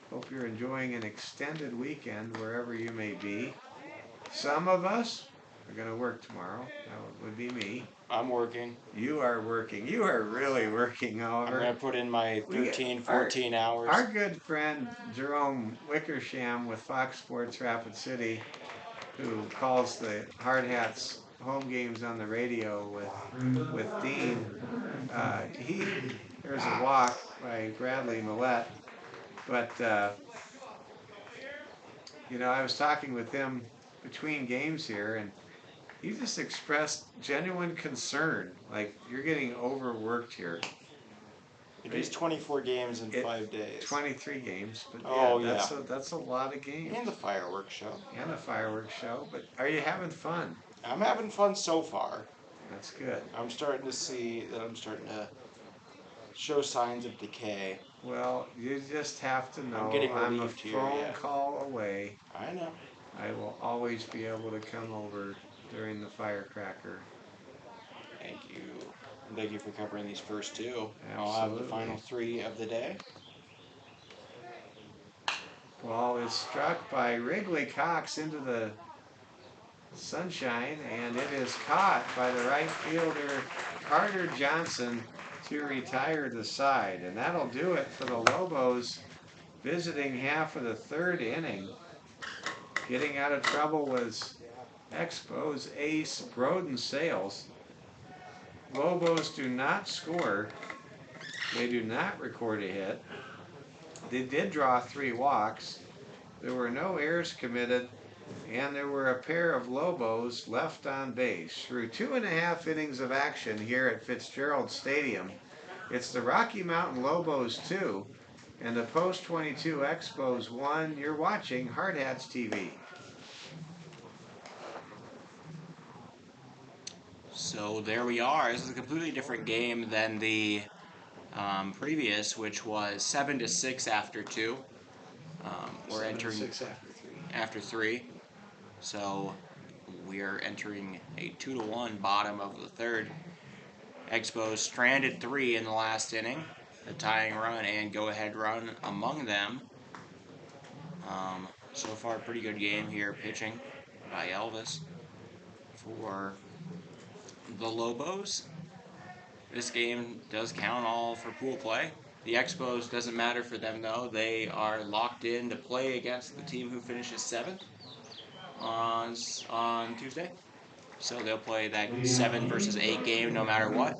Hope you're enjoying an extended weekend wherever you may be. Some of us are going to work tomorrow. That would be me. I'm working. You are working. You are really working, however. I'm going to put in my 14 hours. Our good friend Jerome Wickersham with Fox Sports Rapid City, who calls the Hard Hats home games on the radio with Dean. There's a walk by Bradley Millette. But, I was talking with him between games here, and he just expressed genuine concern. Like, you're getting overworked here. It is 24 games in 5 days. 23 games, but that's a lot of games. And the fireworks show. And the fireworks show, but are you having fun? I'm having fun so far. That's good. I'm starting to see that I'm starting to show signs of decay. Well, you just have to know I'm a phone call away. I know. I will always be able to come over during the Firecracker. Thank you. And thank you for covering these first 2. Absolutely. I'll have the final 3 of the day. Ball is struck by Wrigley Cox into the sunshine, and it is caught by the right fielder Carter Johnson to retire the side. And that'll do it for the Lobos visiting half of the 3rd inning. Getting out of trouble was Expos ace Broden Sales. Lobos do not score. They do not record a hit. They did draw 3 walks. There were no errors committed, and there were a pair of Lobos left on base. Through 2.5 innings of action here at Fitzgerald Stadium, it's the Rocky Mountain Lobos 2 and the Post 22 Expos 1. You're watching Hard Hats TV. So there we are. This is a completely different game than the previous, which was 7-6 after 2. We're entering 6 after 3. So we are entering a 2-1 bottom of the 3rd. Expos stranded 3 in the last inning. The tying run and go-ahead run among them. So far, pretty good game here, pitching by Elvis for the Lobos. This game does count all for pool play. The Expos doesn't matter for them though. They are locked in to play against the team who finishes 7th on Tuesday. So they'll play that 7 versus 8 game no matter what.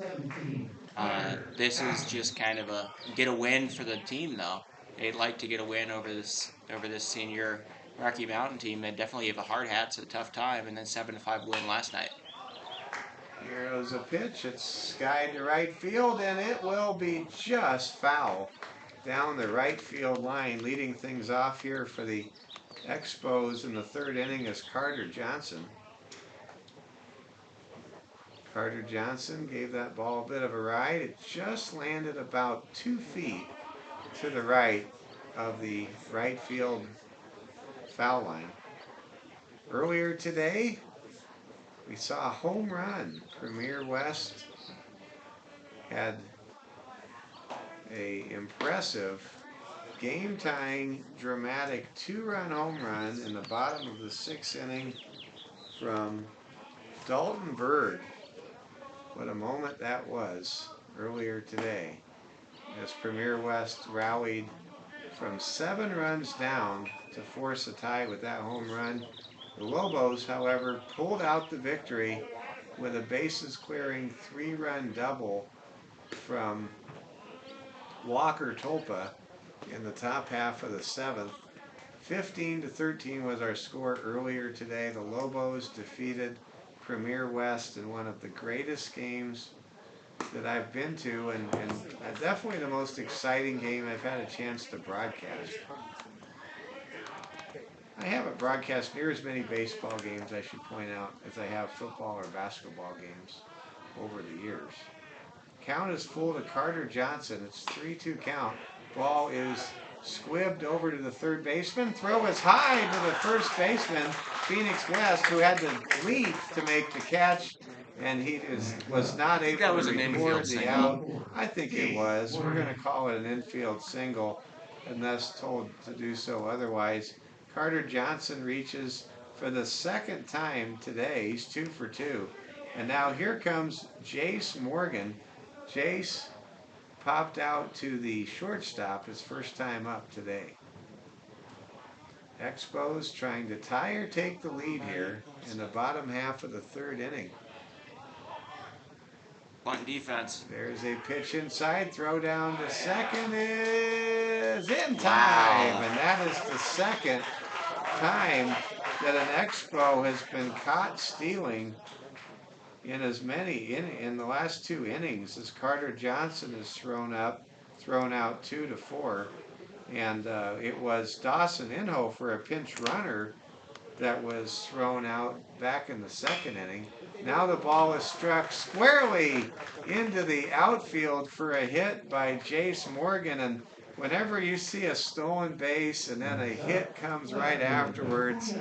This is just kind of a get a win for the team though. They'd like to get a win over this senior Rocky Mountain team. They definitely gave the Hard Hats a tough time, and then 7-5 win last night. Here goes a pitch. It's skied to right field, and it will be just foul down the right field line. Leading things off here for the Expos in the 3rd inning is Carter Johnson. Carter Johnson gave that ball a bit of a ride. It just landed about 2 feet to the right of the right field foul line. Earlier today, we saw a home run. Premier West had a impressive game-tying, dramatic 2-run home run in the bottom of the 6th inning from Dalton Bird. What a moment that was earlier today as Premier West rallied from 7 runs down to force a tie with that home run. The Lobos, however, pulled out the victory with a bases-clearing 3-run double from Walker Tolpa in the top half of the 7th. 15-13 was our score earlier today. The Lobos defeated Premier West in one of the greatest games that I've been to, and definitely the most exciting game I've had a chance to broadcast. I haven't broadcast near as many baseball games, I should point out, as I have football or basketball games over the years. Count is full to Carter Johnson. It's 3-2 count. Ball is squibbed over to the 3rd baseman. Throw is high to the 1st baseman, Phoenix West, who had to leap to make the catch, and he was not able to record the out. I think it was. We're going to call it an infield single, unless told to do so otherwise. Carter Johnson reaches for the 2nd time today. He's 2 for 2. And now here comes Jace Morgan. Jace popped out to the shortstop his first time up today. Expos trying to tie or take the lead here in the bottom half of the 3rd inning. Bunt defense. There's a pitch inside. Throw down to second is in time. Wow. And that is the 2nd time that an Expo has been caught stealing in in the last 2 innings, as Carter Johnson is thrown out 2-4, and it was Dawson Inhofer, a pinch runner, that was thrown out back in the 2nd inning. Now the ball is struck squarely into the outfield for a hit by Jace Morgan, and whenever you see a stolen base and then a hit comes right afterwards,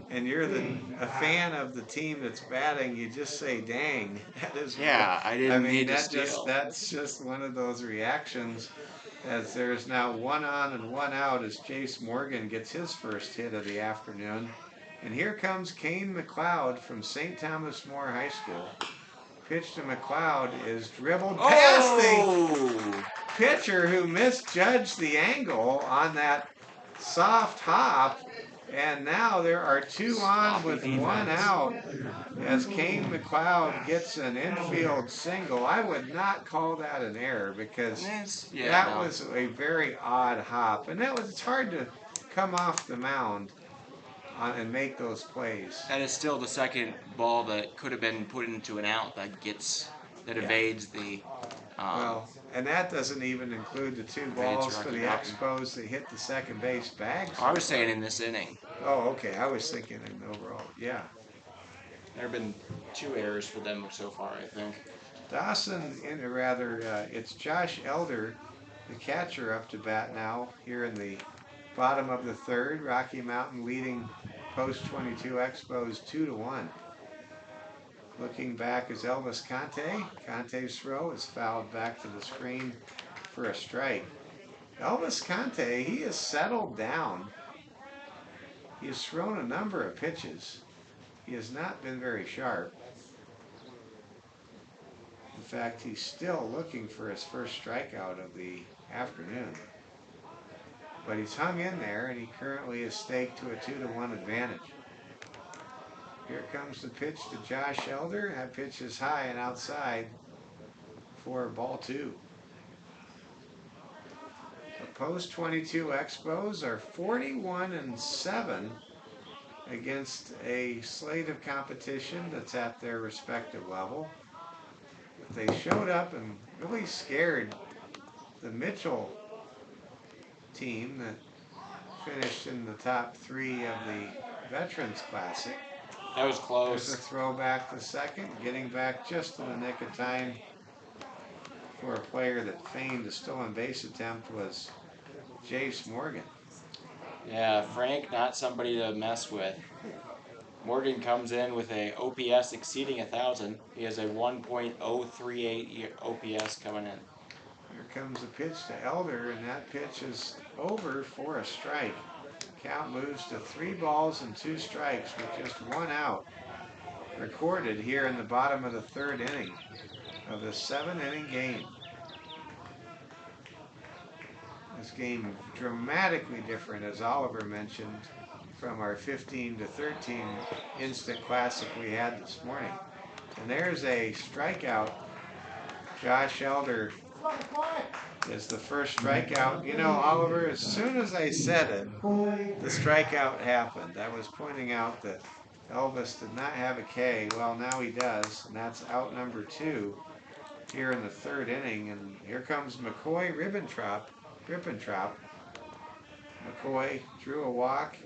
and you're a fan of the team that's batting, you just say, "Dang, that is." Yeah, I didn't need to steal. steal. That's just one of those reactions. As there's now 1 on and 1 out as Jace Morgan gets his first hit of the afternoon. And here comes Kane McLeod from St. Thomas More High School. Pitch to McLeod is dribbled past the pitcher, who misjudged the angle on that soft hop. And now there are 2 on with 1 out as Kane McLeod gets an infield single. I would not call that an error, because that was a very odd hop. And it's hard to come off the mound and make those plays. That is still the 2nd ball that could have been put into an out that evades the. Well, and that doesn't even include the 2 balls for the Expos that hit the second base bag. I was saying in this inning. Oh, okay. I was thinking in overall. Yeah. There have been 2 errors for them so far, I think. Dawson, it's Josh Elder, the catcher, up to bat now here in the bottom of the 3rd. Rocky Mountain leading post 22 Expos 2-1. Looking back is Elvis Conte. Conte's throw is fouled back to the screen for a strike. Elvis Conte, he has settled down He has thrown a number of pitches. He has not been very sharp. In fact, he's still looking for his first strikeout of the afternoon. But he's hung in there, and he currently is staked to a 2-1 advantage. Here comes the pitch to Josh Elder. That pitch is high and outside for ball 2. The post 22 Expos are 41-7 against a slate of competition that's at their respective level. But they showed up and really scared the Mitchell team that finished in the top 3 of the Veterans Classic. That was There's a close. throwback to second, getting back just in the nick of time for a player that feigned a stolen base attempt was Jace Morgan. Yeah, Frank, not somebody to mess with. Morgan comes in with a OPS exceeding 1,000. He has a 1.038 OPS coming in. Here comes the pitch to Elder, and that pitch is over for a strike. Count moves to 3 balls and 2 strikes with just 1 out recorded here in the bottom of the 3rd inning of the 7-inning game. This game dramatically different, as Oliver mentioned, from our 15-13 instant classic we had this morning. And there's a strikeout. Josh Elder is the first strikeout. You know, Oliver, as soon as I said it, the strikeout happened. I was pointing out that Elvis did not have a K. Well, now he does, and that's out number 2 here in the 3rd inning. And here comes McCoy Ribbentrop. McCoy drew a walk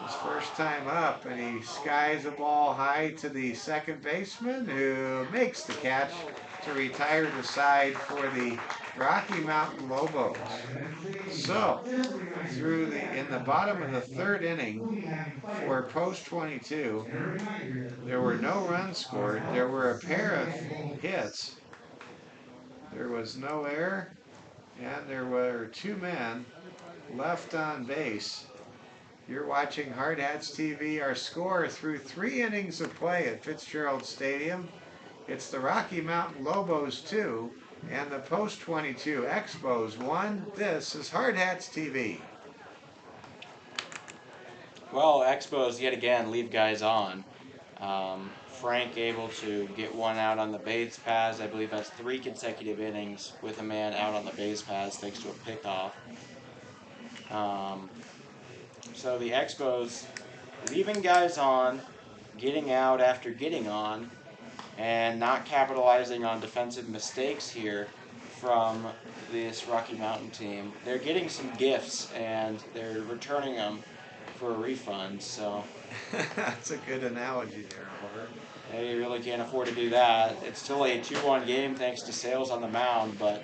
his first time up, and he skies a ball high to the second baseman, who makes the catch to retire the side for the Rocky Mountain Lobos. So, in the bottom of the 3rd inning for post 22, there were no runs scored. There were a pair of hits. There was no error, and there were 2 men left on base. You're watching Hard Hats TV. Our score through 3 innings of play at Fitzgerald Stadium. It's the Rocky Mountain Lobos 2 and the Post 22 Expos 1. This is Hard Hats TV. Well, Expos yet again leave guys on. Frank able to get 1 out on the base pass. I believe that's 3 consecutive innings with a man out on the base pass thanks to a pickoff. So the Expos leaving guys on, getting out after getting on, and not capitalizing on defensive mistakes here from this Rocky Mountain team. They're getting some gifts, and they're returning them for a refund, so That's a good analogy there, Oliver. they really can't afford to do that. It's still a 2-1 game thanks to Sales on the mound, but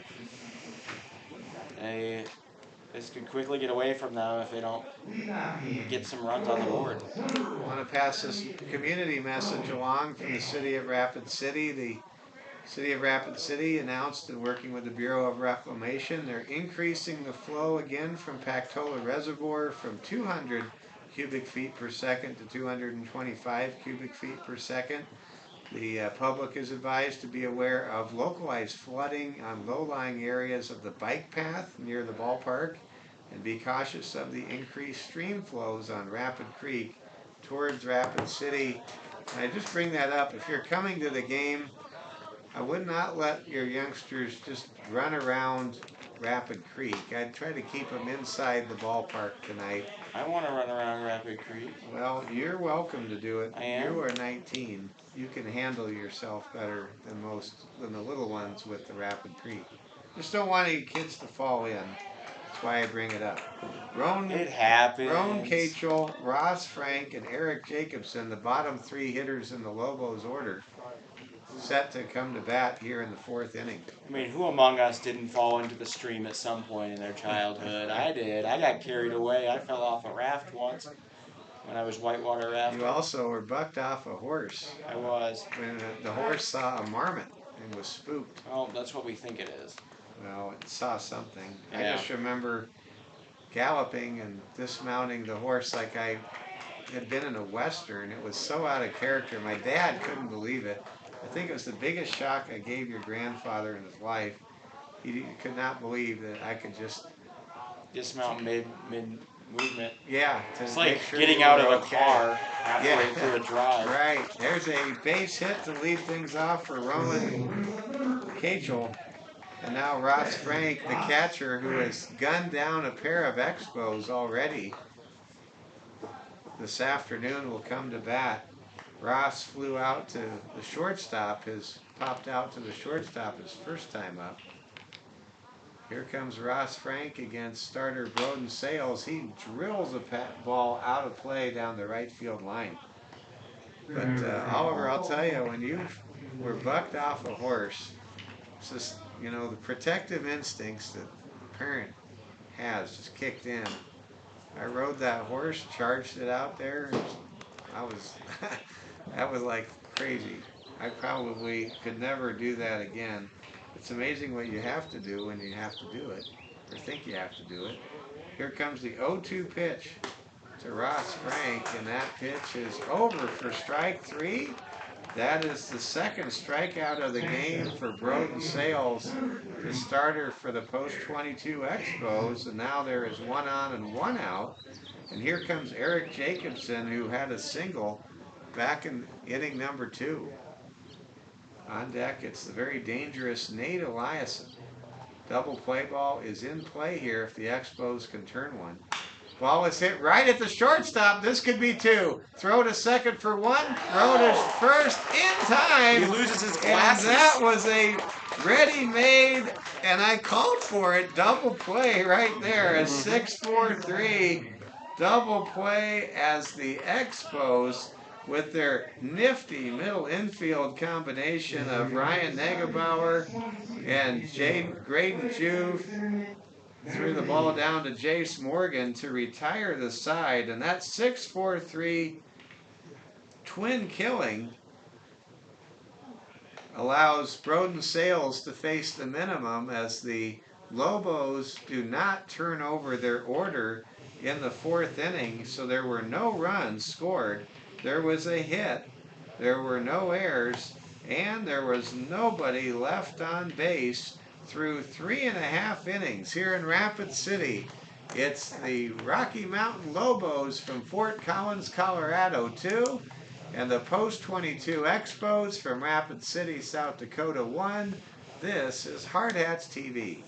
this could quickly get away from them if they don't get some runs on the board. I want to pass this community message along from the city of Rapid City. The City of Rapid City announced, and working with the Bureau of Reclamation, they're increasing the flow again from Pactola Reservoir from 200 cubic feet per second to 225 cubic feet per second. The public is advised to be aware of localized flooding on low-lying areas of the bike path near the ballpark, and be cautious of the increased stream flows on Rapid Creek towards Rapid City. And I just bring that up. If you're coming to the game, I would not let your youngsters just run around Rapid Creek. I'd try to keep them inside the ballpark tonight. I want to run around Rapid Creek. Well, you're welcome to do it. I am? You are 19. You can handle yourself better than the little ones with the Rapid Creek. Just don't want any kids to fall in. That's why I bring it up. It happens. Roan Cachel, Ross Frank, and Eric Jacobson, the bottom 3 hitters in the Lobos order, set to come to bat here in the 4th inning. I mean, who among us didn't fall into the stream at some point in their childhood? I did. I got carried away. I fell off a raft once when I was whitewater rafting. You also were bucked off a horse I was. when the horse saw a marmot and was spooked. Well, that's what we think it is. Well, it saw something. I Yeah. just remember galloping and dismounting the horse like I had been in a Western. It was so out of character. My dad couldn't believe it. I think it was the biggest shock I gave your grandfather in his life. He could not believe that I could just, Dismount mid movement. yeah, It's to make like sure getting you out were of a okay. car halfway Yeah, through a drive. right. There's a base hit to lead things off for Roman Cachel. And now Ross Frank, the catcher, who has gunned down a pair of Expos already this afternoon, will come to bat. Ross flew out to the shortstop, popped out to the shortstop his first time up. Here comes Ross Frank against starter Broden Sales. He drills a ball out of play down the right field line. But Oliver, I'll tell you, when you were bucked off a horse, it's just, the protective instincts that the parent has just kicked in. I rode that horse, charged it out there, and I was, that was like crazy. I probably could never do that again. It's amazing what you have to do when you have to do it, or think you have to do it. Here comes the 0-2 pitch to Ross Frank, and that pitch is over for strike 3. That is the second strikeout of the game for Broden Sales, the starter for the post-22 Expos, and now there is 1 on and 1 out. And here comes Eric Jacobson, who had a single back in inning number 2. On deck, it's the very dangerous Nate Eliason. Double play ball is in play here if the Expos can turn one. Ball is hit right at the shortstop. This could be 2. Throw to second for 1. Throw to first in time. He loses his glasses. And that was a ready-made, and I called for it, double play right there. A 6-4-3 double play as the Expos, with their nifty middle infield combination of Ryan Negebauer and Graydon Juve, threw the ball down to Jace Morgan to retire the side, and that 6-4-3 twin killing allows Broden Sales to face the minimum, as the Lobos do not turn over their order in the 4th inning, so there were no runs scored. There was a hit, there were no errors, and there was nobody left on base through 3.5 innings here in Rapid City. It's the Rocky Mountain Lobos from Fort Collins, Colorado 2, and the post-22 Expos from Rapid City, South Dakota 1. This is Hard Hats TV.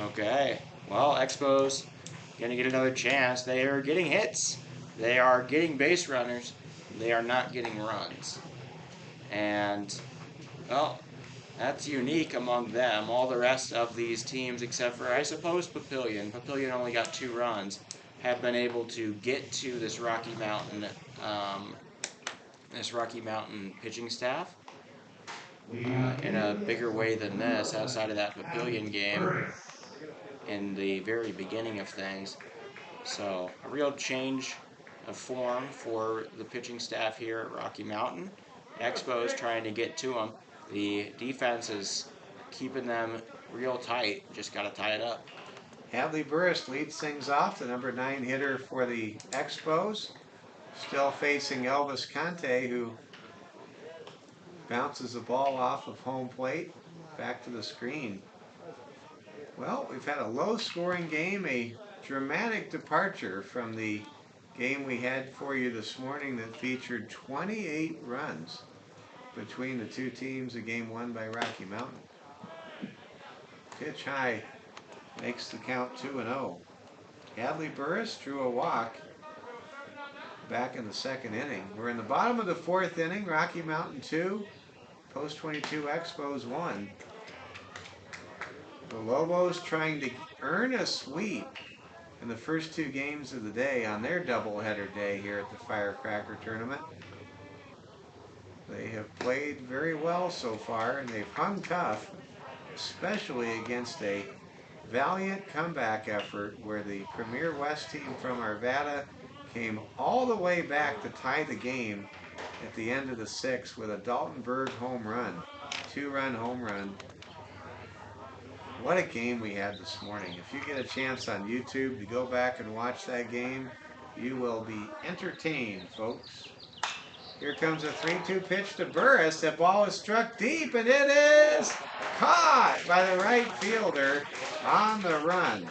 Okay, well, Expos gonna get another chance. They are getting hits. They are getting base runners. They are not getting runs. And, well, that's unique among them. All the rest of these teams, except for, I suppose, Papillion. Papillion only got 2 runs, have been able to get to this Rocky Mountain pitching staff in a bigger way than this, outside of that Papillion game in the very beginning of things. So a real change of form for the pitching staff here at Rocky Mountain. Expos trying to get to them. The defense is keeping them real tight. Just got to tie it up. Hadley Burris leads things off, the number 9 hitter for the Expos. Still facing Elvis Conte, who bounces the ball off of home plate back to the screen. Well, we've had a low-scoring game, a dramatic departure from the game we had for you this morning that featured 28 runs between the two teams, a game won by Rocky Mountain. Pitch high makes the count 2-0. Hadley Burris drew a walk back in the 2nd inning. We're in the bottom of the 4th inning. Rocky Mountain 2, post-22 Expos 1. The Lobos trying to earn a sweep in the first 2 games of the day on their doubleheader day here at the Firecracker tournament. They have played very well so far, and they've hung tough, especially against a valiant comeback effort where the Premier West team from Arvada came all the way back to tie the game at the end of the 6th with a Dalton Berg home run, 2-run home run. What a game we had this morning. If you get a chance on YouTube to go back and watch that game, you will be entertained, folks. Here comes a 3-2 pitch to Burris. That ball is struck deep, and it is caught by the right fielder on the run.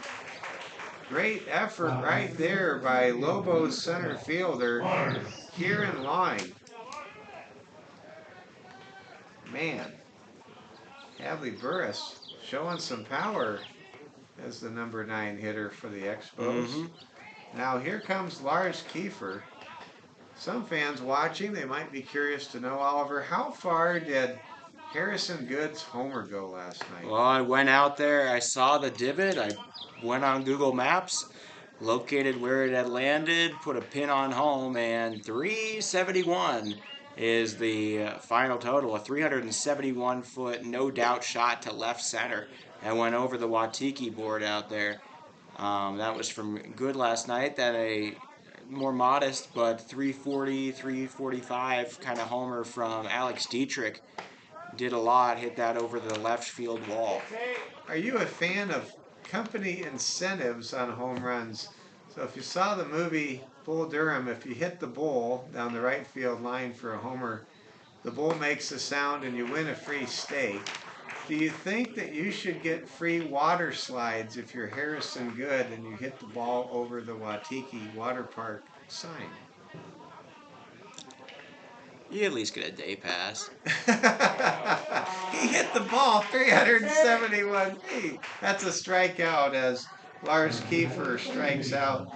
Great effort right there by Lobos center fielder, Kieran Lawing. Man, Hadley Burris showing some power as the number 9 hitter for the Expos. Now here comes Lars Kiefer. Some fans watching, they might be curious to know, Oliver, how far did Harrison Good's homer go last night? Well, I went out there, I saw the divot, I went on Google Maps, located where it had landed, put a pin on home, and 371 is the final total. A 371-foot, no doubt shot to left center and went over the Watiki board out there. That was from Good last night. Then a more modest but 340, 345 kind of homer from Alex Dietrich. Did a lot, hit that over the left field wall. Are you a fan of company incentives on home runs? So if you saw the movie Bull Durham, if you hit the bull down the right field line for a homer, the bull makes a sound and you win a free steak. Do you think that you should get free water slides if you're Harrison Good and you hit the ball over the Watiki Water Park sign? You at least get a day pass. He hit the ball 371 feet. That's a strikeout as Lars Kiefer strikes out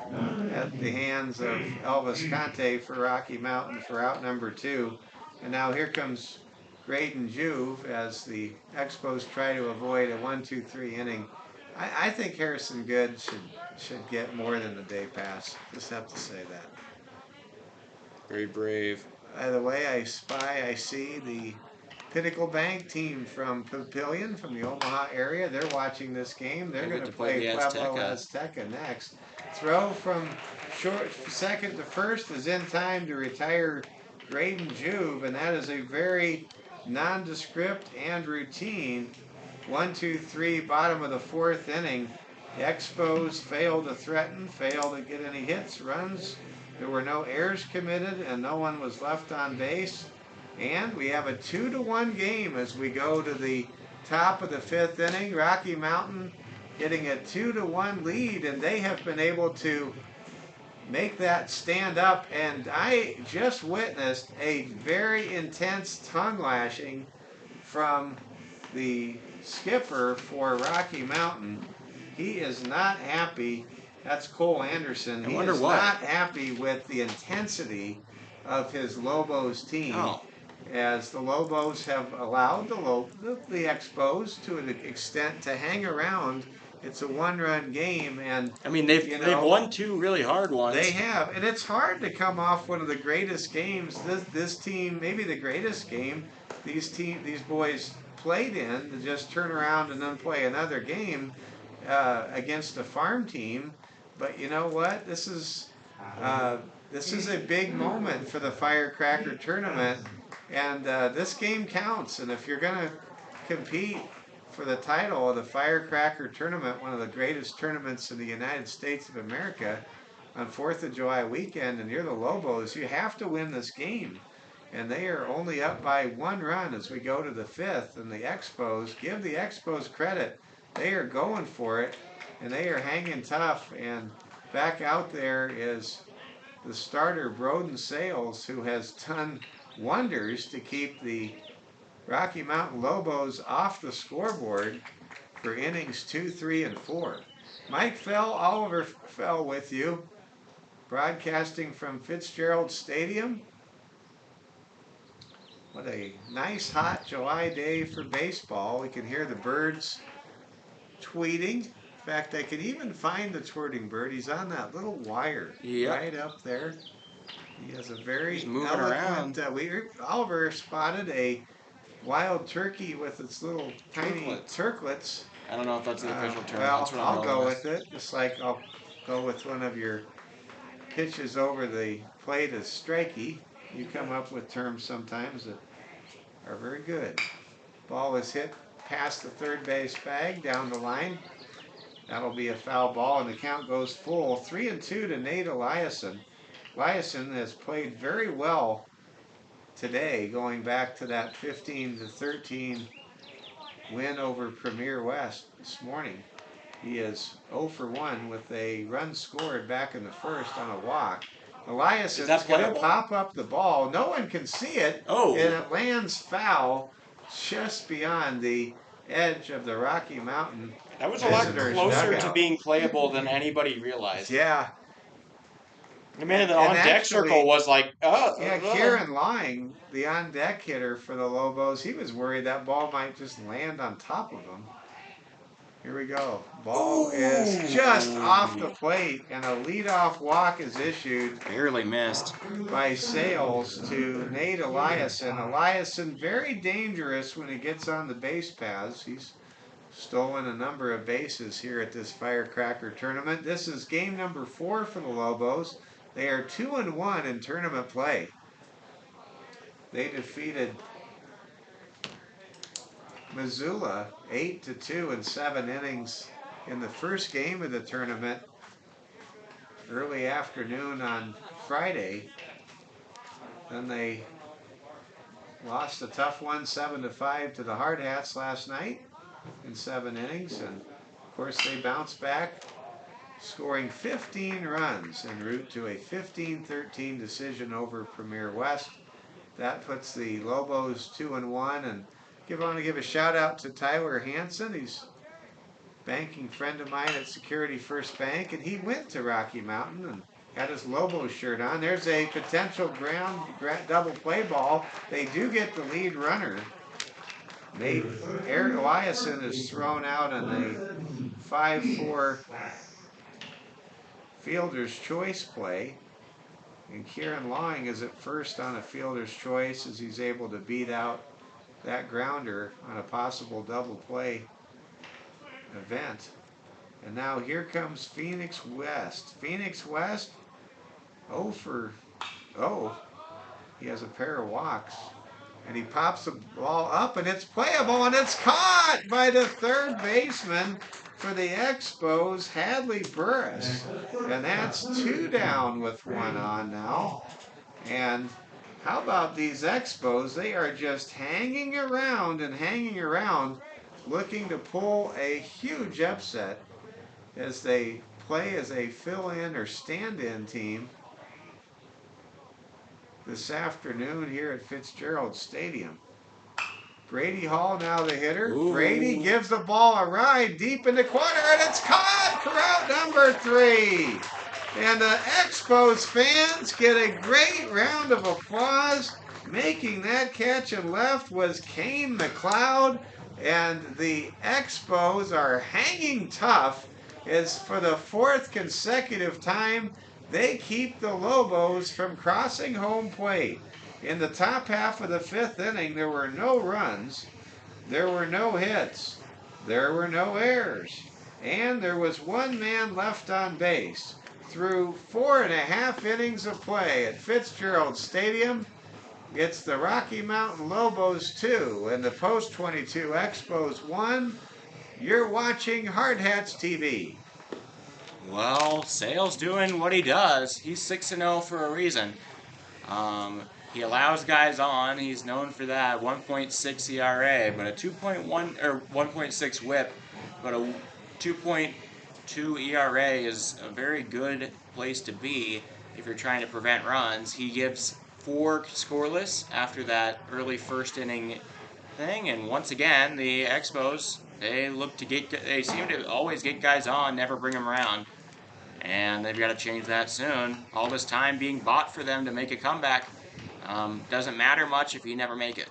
at the hands of Elvis Conte for Rocky Mountain for out number 2. And now here comes Graydon Juve as the Expos try to avoid a 1-2-3 inning. I think Harrison Good should get more than the day pass. Just have to say that. Very brave. By the way, I see the Pinnacle Bank team from Papillion, from the Omaha area. They're watching this game. They're going to play Pueblo Azteca next. Throw from short second to first is in time to retire Graydon Juve, and that is a very nondescript and routine 1-2-3 bottom of the 4th inning. The Expos failed to threaten, failed to get any hits, runs. There were no errors committed, and no one was left on base. And we have a 2-1 game as we go to the top of the 5th inning. Rocky Mountain getting a 2-1 lead, and they have been able to make that stand up. And I just witnessed a very intense tongue lashing from the skipper for Rocky Mountain. He is not happy. That's Cole Anderson. He is not happy with the intensity of his Lobos team. Oh. As the Lobos have allowed the Expos to an extent to hang around. It's a 1-run game, and I mean they've won 2 really hard ones. They have, and it's hard to come off one of the greatest games. This team, maybe the greatest game these boys played in, to just turn around and then play another game against a farm team. But you know what? This is a big moment for the Firecracker tournament, and this game counts. And if you're going to compete for the title of the Firecracker tournament, one of the greatest tournaments in the United States of America, on 4th of July weekend, and you're the Lobos, you have to win this game. And they are only up by 1 run as we go to the 5th. And the Expos, give the Expos credit. They are going for it, and they are hanging tough. And back out there is the starter, Broden Sales, who has done wonders to keep the Rocky Mountain Lobos off the scoreboard for innings 2, 3, and 4. Mike Fell, Oliver Fell with you, broadcasting from Fitzgerald Stadium. What a nice hot July day for baseball. We can hear the birds tweeting. In fact, I can even find the tweeting bird. He's on that little wire right up there. He has a very eloquent. Oliver spotted a wild turkey with its little tiny turklets. I don't know if that's the official term. Well, I'll go with it. Just like I'll go with one of your pitches over the plate as strikey. You come up with terms sometimes that are very good. Ball is hit past the third base bag down the line. That'll be a foul ball, and the count goes full. 3-2 to Nate Eliason. Eliason has played very well today, going back to that 15-13 win over Premier West this morning. He is 0 for 1 with a run scored back in the first on a walk. Eliason's going to pop up the ball. No one can see it, Oh. and it lands foul just beyond the edge of the Rocky Mountain. That was a lot closer to being playable than anybody realized. Yeah. I mean, the on-deck circle was like, Yeah, Kieran Lying, the on-deck hitter for the Lobos, he was worried that ball might just land on top of him. Here we go. Ball is just off the plate, and a leadoff walk is issued. Barely missed. By Sales to Nate Eliason. Eliason very dangerous when he gets on the base paths. He's stolen a number of bases here at this Firecracker tournament. This is game number 4 for the Lobos. They are 2-1 in tournament play. They defeated Missoula 8-2 in 7 innings in the first game of the tournament early afternoon on Friday. Then they lost a tough one 7-5 to the Hard Hats last night in 7 innings, and of course they bounced back, scoring 15 runs en route to a 15-13 decision over Premier West. That puts the Lobos 2-1, and I want to give a shout out to Tyler Hansen. He's a banking friend of mine at Security First Bank, and he went to Rocky Mountain and got his Lobos shirt on. There's a potential ground double play ball. They do get the lead runner. Eric Eliason is thrown out on a 5-4 fielder's choice play. And Kieran Lying is at first on a fielder's choice as he's able to beat out that grounder on a possible double play event. And now here comes Phoenix West. Phoenix West, 0 for 0. He has a pair of walks. And he pops the ball up, and it's playable, and it's caught by the third baseman for the Expos, Hadley Burris. And that's 2 down with 1 on now. And how about these Expos? They are just hanging around and hanging around, looking to pull a huge upset as they play as a fill-in or stand-in team this afternoon here at Fitzgerald Stadium. Brady Hall now the hitter. Ooh. Brady gives the ball a ride deep in the corner, and it's caught for out number 3. And the Expos fans get a great round of applause. Making that catch in left was Kane McLeod, and the Expos are hanging tough as for the 4th consecutive time they keep the Lobos from crossing home plate. In the top half of the 5th inning, there were no runs, there were no hits, there were no errors, and there was 1 man left on base. Through 4.5 innings of play at Fitzgerald Stadium, it's the Rocky Mountain Lobos 2 and the Post 22 Expos 1. You're watching Hard Hats TV. Well, Sale's doing what he does. He's 6-0 for a reason. He allows guys on. He's known for that. 1.6 ERA, but a 2.1 or 1.6 WHIP, but a 2.2 ERA is a very good place to be if you're trying to prevent runs. He gives 4 scoreless after that early first inning thing, and once again, the Expos, they seem to always get guys on, never bring them around. And they've got to change that soon. All this time being bought for them to make a comeback doesn't matter much if you never make it.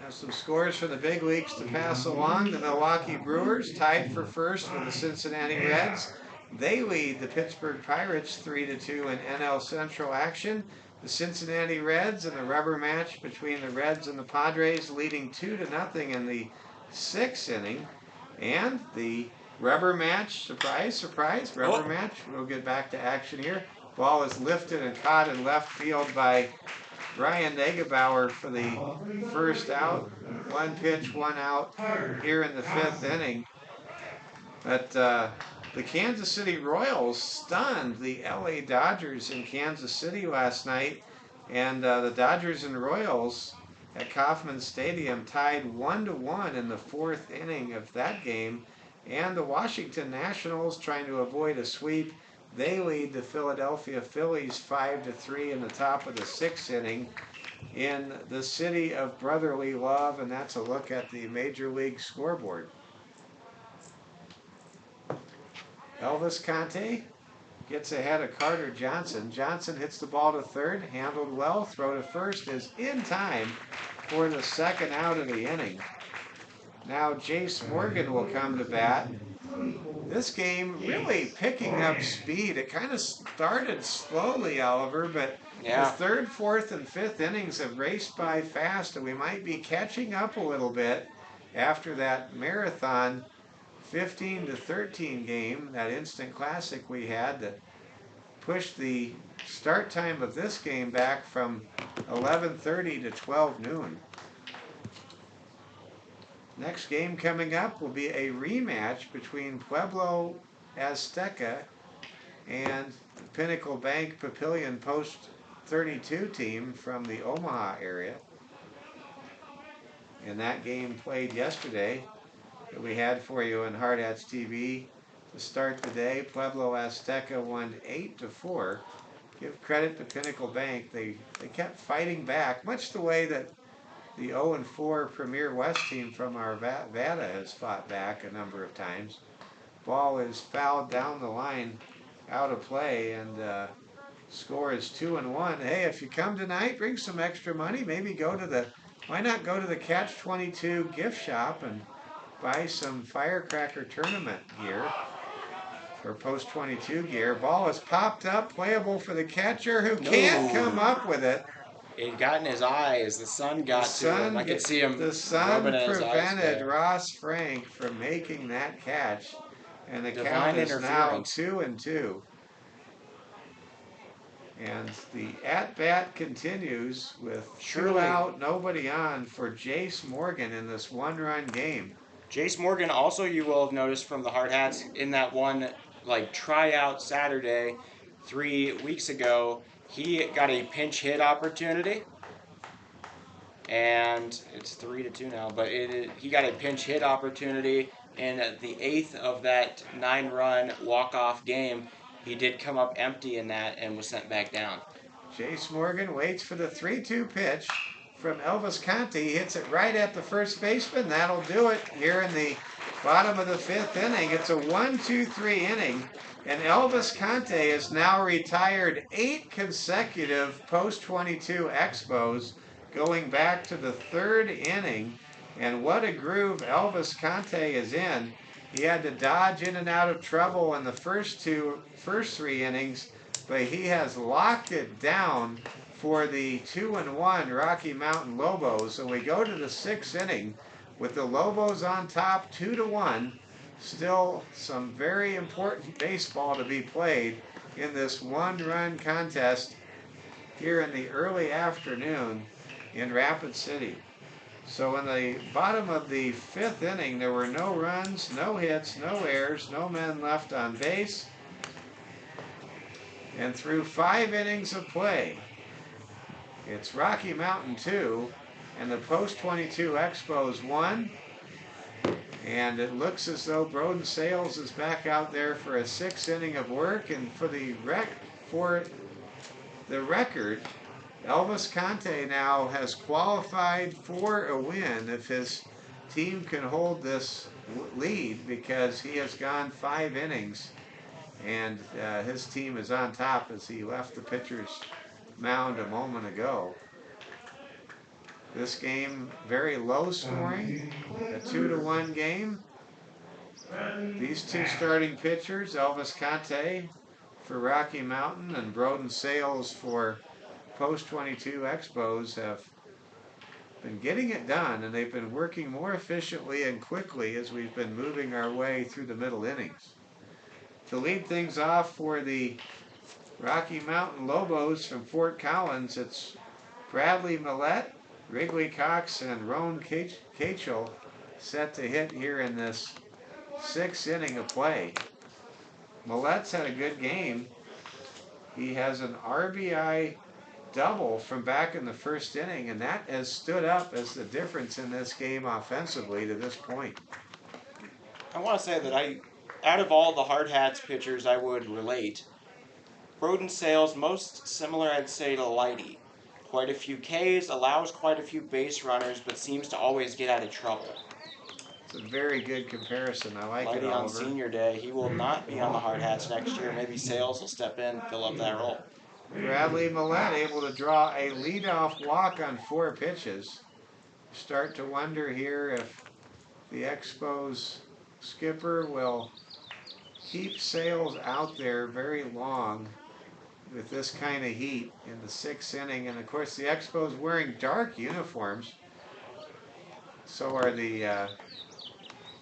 Now some scores for the big leagues to pass along. The Milwaukee Brewers tied for first with the Cincinnati Reds. They lead the Pittsburgh Pirates 3-2 in NL Central action. The Cincinnati Reds in the rubber match between the Reds and the Padres leading 2-0 in the 6th inning. And the rubber match, surprise, surprise, rubber match. We'll get back to action here. Ball is lifted and caught in left field by Ryan Negebauer for the first out. 1 pitch, 1 out here in the 5th inning. But the Kansas City Royals stunned the LA Dodgers in Kansas City last night. And the Dodgers and Royals at Kauffman Stadium tied 1-1 in the 4th inning of that game. And the Washington Nationals, trying to avoid a sweep, they lead the Philadelphia Phillies 5-3 in the top of the 6th inning in the city of brotherly love. And that's a look at the Major League scoreboard. Elvis Conte gets ahead of Carter Johnson. Johnson hits the ball to third, handled well, throw to first is in time for the 2nd out of the inning. Now Jace Morgan will come to bat. This game really picking up speed. It kind of started slowly, Oliver, but the 3rd, 4th, and 5th innings have raced by fast, and we might be catching up a little bit after that marathon 15-13 game, that instant classic we had that pushed the start time of this game back from 11:30 to 12 noon. Next game coming up will be a rematch between Pueblo Azteca and Pinnacle Bank Papillion Post 32 team from the Omaha area. And that game played yesterday that we had for you on Hard Hats TV to start the day. Pueblo Azteca won 8-4. Give credit to Pinnacle Bank. They kept fighting back, much the way that the 0-4 Premier West team from Arvada has fought back a number of times. Ball is fouled down the line, out of play, and score is 2-1. Hey, if you come tonight, bring some extra money. Maybe why not go to the Catch-22 gift shop and buy some Firecracker tournament gear or Post 22 gear. Ball is popped up, playable for the catcher who can't come up with it. It got in his eyes. The sun got to him. I could see him. The sun prevented eyes Ross Frank from making that catch, and the count is now 2-2. And the at-bat continues with 2 out, nobody on for Jace Morgan in this 1-run game. Jace Morgan, also you will have noticed from the Hard Hats in that one tryout Saturday 3 weeks ago, he got a pinch hit opportunity, and it's 3-2 now. But he got a pinch hit opportunity in the 8th of that 9-run walk-off game. He did come up empty in that and was sent back down. Jace Morgan waits for the 3-2 pitch from Elvis Conte. He hits it right at the first baseman. That'll do it here in the bottom of the 5th inning. It's a 1-2-3 inning, and Elvis Conte has now retired 8 consecutive Post 22 Expos, going back to the 3rd inning. And what a groove Elvis Conte is in. He had to dodge in and out of trouble in the first 3 innings, but he has locked it down for the 2-1 Rocky Mountain Lobos. So we go to the 6th inning with the Lobos on top 2-1. Still some very important baseball to be played in this 1-run contest here in the early afternoon in Rapid City. So in the bottom of the 5th inning, there were no runs, no hits, no errors, no men left on base. And through 5 innings of play, it's Rocky Mountain 2 and the Post 22 Expos 1. And it looks as though Broden Sales is back out there for a 6th inning of work. And for the record, Elvis Conte now has qualified for a win if his team can hold this lead, because he has gone 5 innings and his team is on top as he left the pitcher's mound a moment ago. This game very low scoring, a 2-1 game. These 2 starting pitchers, Elvis Conte for Rocky Mountain and Broden Sales for Post 22 Expos, have been getting it done, and they've been working more efficiently and quickly as we've been moving our way through the middle innings. To lead things off for the Rocky Mountain Lobos from Fort Collins, it's Bradley Millette, Wrigley Cox, and Roan Cachel set to hit here in this 6th inning of play. Millette's had a good game. He has an RBI double from back in the 1st inning, and that has stood up as the difference in this game offensively to this point. I want to say that out of all the hard hats pitchers I would relate, Broden Sales most similar, I'd say, to Lighty. Quite a few Ks, allows quite a few base runners, but seems to always get out of trouble. It's a very good comparison. I like it, Lighty on Oliver. senior day, he will not be on the hard hats next year. Maybe Sales will step in, fill up that role. Bradley Millette able to draw a leadoff walk on 4 pitches. Start to wonder here if the Expos skipper will keep Sales out there very long with this kind of heat in the 6th inning. And of course the Expos wearing dark uniforms. So are the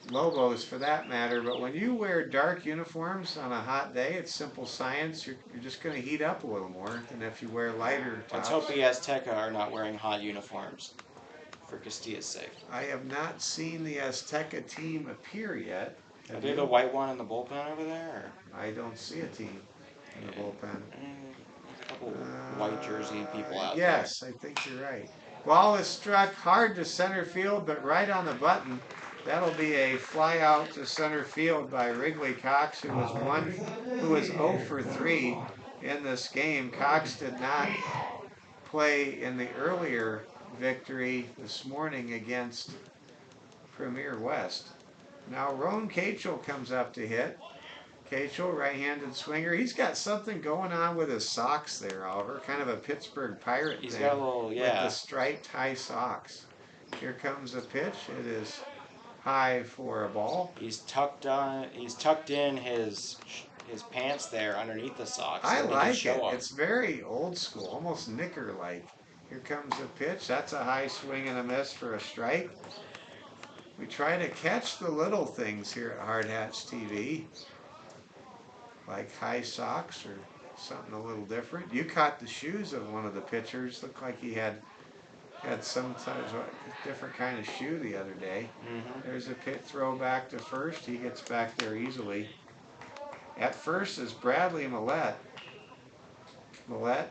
Lobos for that matter. But when you wear dark uniforms on a hot day, it's simple science. You're just going to heat up a little more than if you wear lighter tops. Let's hope the Azteca are not wearing hot uniforms for Castilla's sake. I have not seen the Azteca team appear yet. Are they the white one in the bullpen over there? Or? I don't see a team in the bullpen. There's a couple white jersey people out yes, there. I think you're right. Ball is struck hard to center field, but right on the button. That'll be a fly out to center field by Wrigley Cox, who was 0 for 3 in this game. Cox did not play in the earlier victory this morning against Premier West. Now Roan Cachel comes up to hit. Cachel, right-handed swinger. He's got something going on with his socks there, Oliver. Kind of a Pittsburgh Pirate He's thing. got a little, yeah. With the striped high socks. Here comes a pitch. It is high for a ball. He's tucked in his pants there underneath the socks. I like it. It's very old school, almost knicker-like. Here comes a pitch. That's a high swing and a miss for a strike. We try to catch the little things here at Hard Hats TV, like high socks or something a little different. You caught the shoes of one of the pitchers. Looked like he had some different kind of shoe the other day. There's a pit throw back to first. He gets back there easily. At first is Bradley Millette. Millette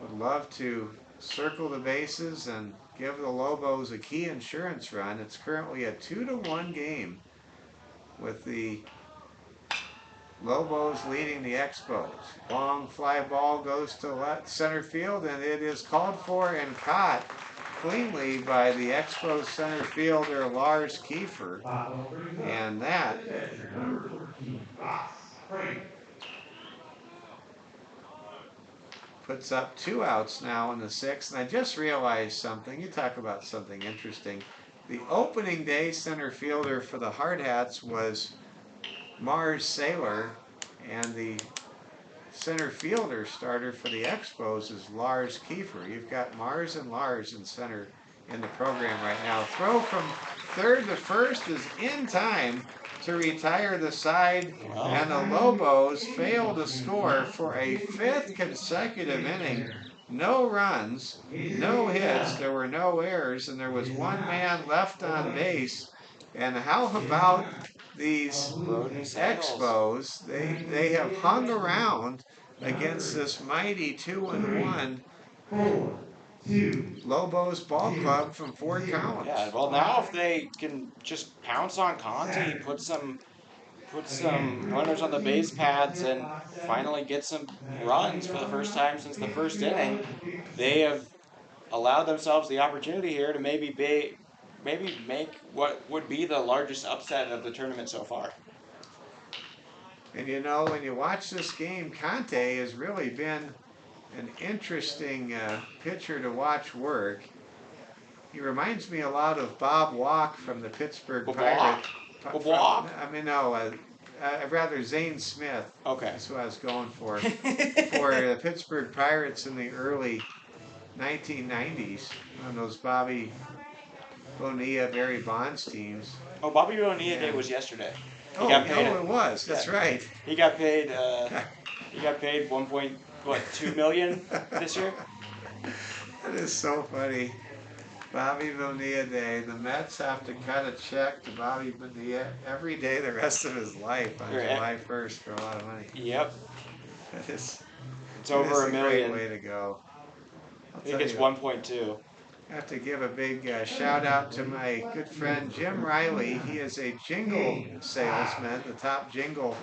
would love to circle the bases and give the Lobos a key insurance run. It's currently a 2-1 game with the Lobos leading the Expos. Long fly ball goes to center field, and it is called for and caught cleanly by the Expos center fielder Lars Kiefer. And that puts up 2 outs now in the 6th. And I just realized something. You talk about something interesting. The opening day center fielder for the Hard Hats was Mars Saylor, and the center fielder starter for the Expos is Lars Kiefer. You've got Mars and Lars in center in the program right now. Throw from third to first is in time to retire the side, and the Lobos fail to score for a 5th consecutive inning. No runs, no hits, there were no errors, and there was 1 man left on base. And how about these Expos? They have hung around against this mighty 2-1 Lobos ball club from Fort Collins. Yeah, well now if they can just pounce on Conti, put some runners on the base paths, and finally get some runs for the first time since the 1st inning, they have allowed themselves the opportunity here to maybe make what would be the largest upset of the tournament so far. And you know, when you watch this game, Conte has really been an interesting pitcher to watch work. He reminds me a lot of Bob Walk from the Pittsburgh Pirates. Rather Zane Smith. Okay. That's what I was going for. For the Pittsburgh Pirates in the early 1990s, on those Bobby Bonilla, Barry Bonds teams. Oh, Bobby Bonilla Day was yesterday. It was. That's right. He got paid. He got paid 1.2 million this year. That is so funny. Bobby Bonilla Day. The Mets have to cut a check to Bobby Bonilla every day the rest of his life on July 1st for a lot of money. Yep, That is, it's that is over a a great million. way to go. I'll I think tell it's you, 1.2. I have to give a big shout out to my good friend Jim Riley. He is a jingle salesman, the top jingle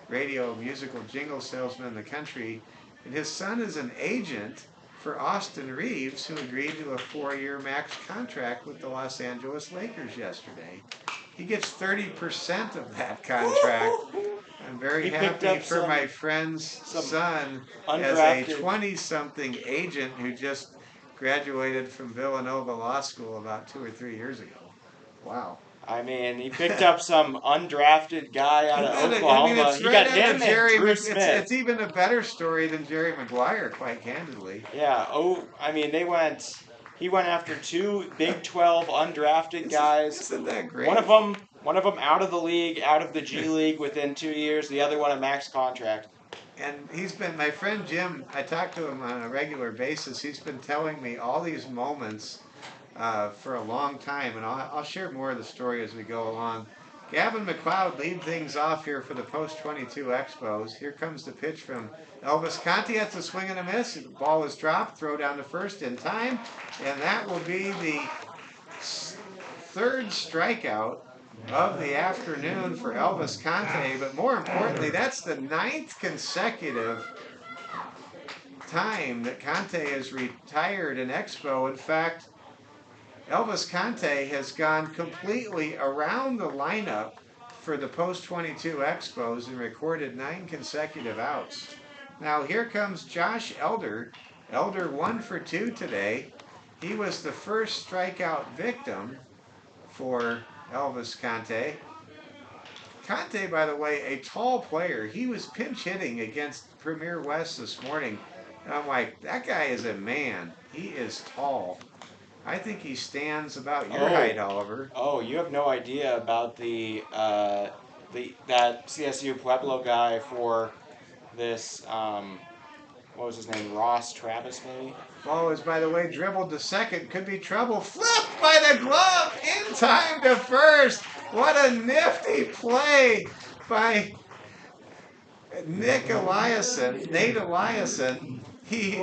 radio musical jingle salesman in the country. And his son is an agent for Austin Reeves, who agreed to a 4-year max contract with the Los Angeles Lakers yesterday. He gets 30% of that contract. I'm very He picked happy up for my friend's some son as a undrafted. 20-something agent who just graduated from Villanova Law School about 2 or 3 years ago. Wow. I mean, he picked up some undrafted guy out of I mean, Oklahoma. it's He right got out of him and Jerry. Drew It's Smith. even a better story than Jerry Maguire, quite candidly. Yeah. Oh, I mean, they went. He went after two Big 12 undrafted guys. Isn't that great? One of them out of the league, out of the G League within 2 years. The other one a max contract. And he's been my friend Jim. I talk to him on a regular basis. He's been telling me all these moments for a long time, and I'll share more of the story as we go along. Gavin McLeod lead things off here for the post 22 Expos. Here comes the pitch from Elvis Conti. That's a swing and a miss. The ball is dropped. Throw down to first in time, and that will be the third strikeout of the afternoon for Elvis Conte. But more importantly, that's the 9th consecutive time that Conte has retired an Expo. In fact, Elvis Conte has gone completely around the lineup for the post 22 Expos and recorded 9 consecutive outs. Now here comes Josh Elder. Elder 1 for 2 today. He was the first strikeout victim for Elvis Conte. Conte, by the way, a tall player. He was pinch hitting against Premier West this morning. And I'm like, that guy is a man. He is tall. I think he stands about your height, Oliver. Oh, you have no idea about that CSU Pueblo guy for this. What was his name? Ross Travis, maybe. Ball is, by the way, dribbled to second. Could be trouble. Flipped by the glove in time to first. What a nifty play by Nate Eliason. He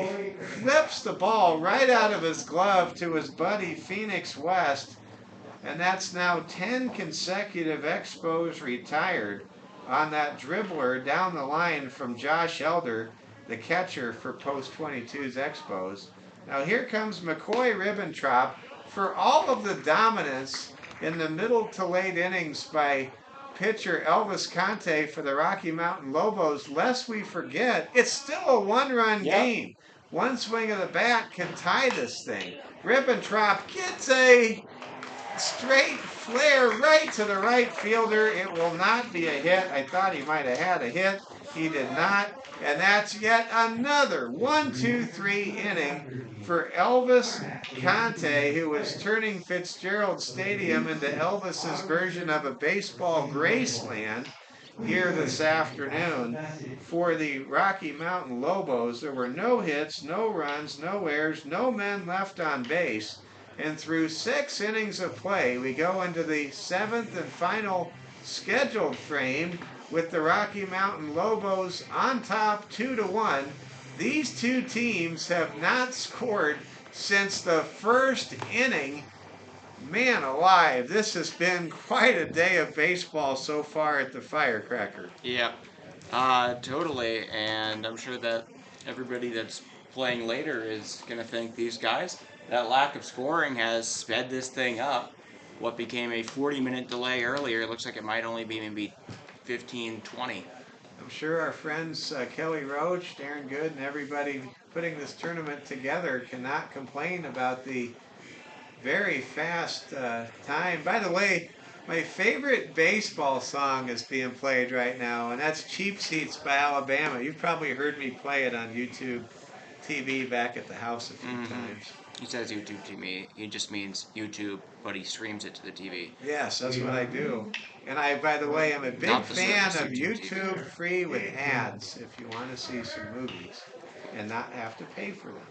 flips the ball right out of his glove to his buddy Phoenix West, and that's now 10 consecutive Expos retired on that dribbler down the line from Josh Elder, the catcher for post 22's Expos. Now here comes McCoy Ribbentrop for all of the dominance in the middle to late innings by pitcher Elvis Conte for the Rocky Mountain Lobos. Lest we forget, it's still a one-run game. One swing of the bat can tie this thing. Ribbentrop gets a straight flare right to the right fielder. It will not be a hit. I thought he might have had a hit. He did not. And that's yet another 1-2-3 inning for Elvis Conte, who is turning Fitzgerald Stadium into Elvis's version of a baseball Graceland here this afternoon for the Rocky Mountain Lobos. There were no hits, no runs, no errors, no men left on base. And through 6 innings of play, we go into the 7th and final scheduled frame with the Rocky Mountain Lobos on top 2-1. These two teams have not scored since the first inning. Man alive, this has been quite a day of baseball so far at the Firecracker. Yep, totally. And I'm sure that everybody that's playing later is going to thank these guys. That lack of scoring has sped this thing up. What became a 40-minute delay earlier looks like it might only be maybe 15, 20. I'm sure our friends Kelly Roach, Darren Good, and everybody putting this tournament together cannot complain about the very fast time. By the way, my favorite baseball song is being played right now, and that's Cheap Seats by Alabama. You've probably heard me play it on YouTube TV back at the house a few times. He says YouTube TV. He just means YouTube, but he streams it to the TV. Yes, that's what I do. And I, by the way, am a big fan of YouTube free with ads if you want to see some movies and not have to pay for them.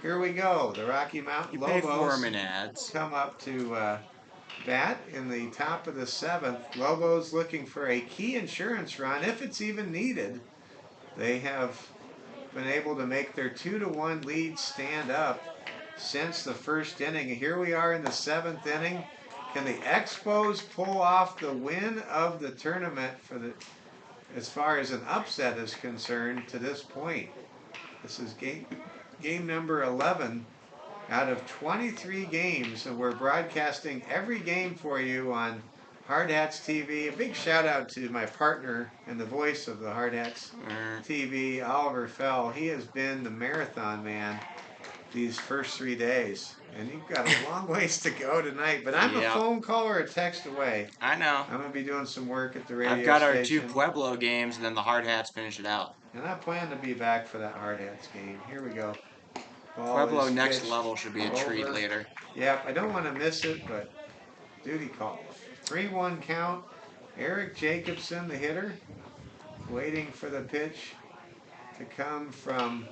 here we go. The Rocky Mountain You pay for Lobos them in ads. come up to bat in the top of the 7th. Lobos looking for a key insurance run, if it's even needed. They have been able to make their 2-1 lead stand up since the first inning. Here we are in the 7th inning. Can the Expos pull off the win of the tournament for the, as far as an upset is concerned to this point? This is game number 11 out of 23 games, and we're broadcasting every game for you on Hard Hats TV. A big shout out to my partner and the voice of the Hard Hats TV, Oliver Fell. He has been the marathon man these first 3 days, and you've got a long ways to go tonight, but I'm a phone call or a text away. I know. I'm going to be doing some work at the radio I've got station. our 2 Pueblo games, and then the Hard Hats finish it out. And I plan to be back for that Hard Hats game. Here we go. Ball Pueblo is next pitched level should be a treat over. later. Yep, I don't want to miss it, but duty call. 3-1 count. Eric Jacobson, the hitter, waiting for the pitch to come from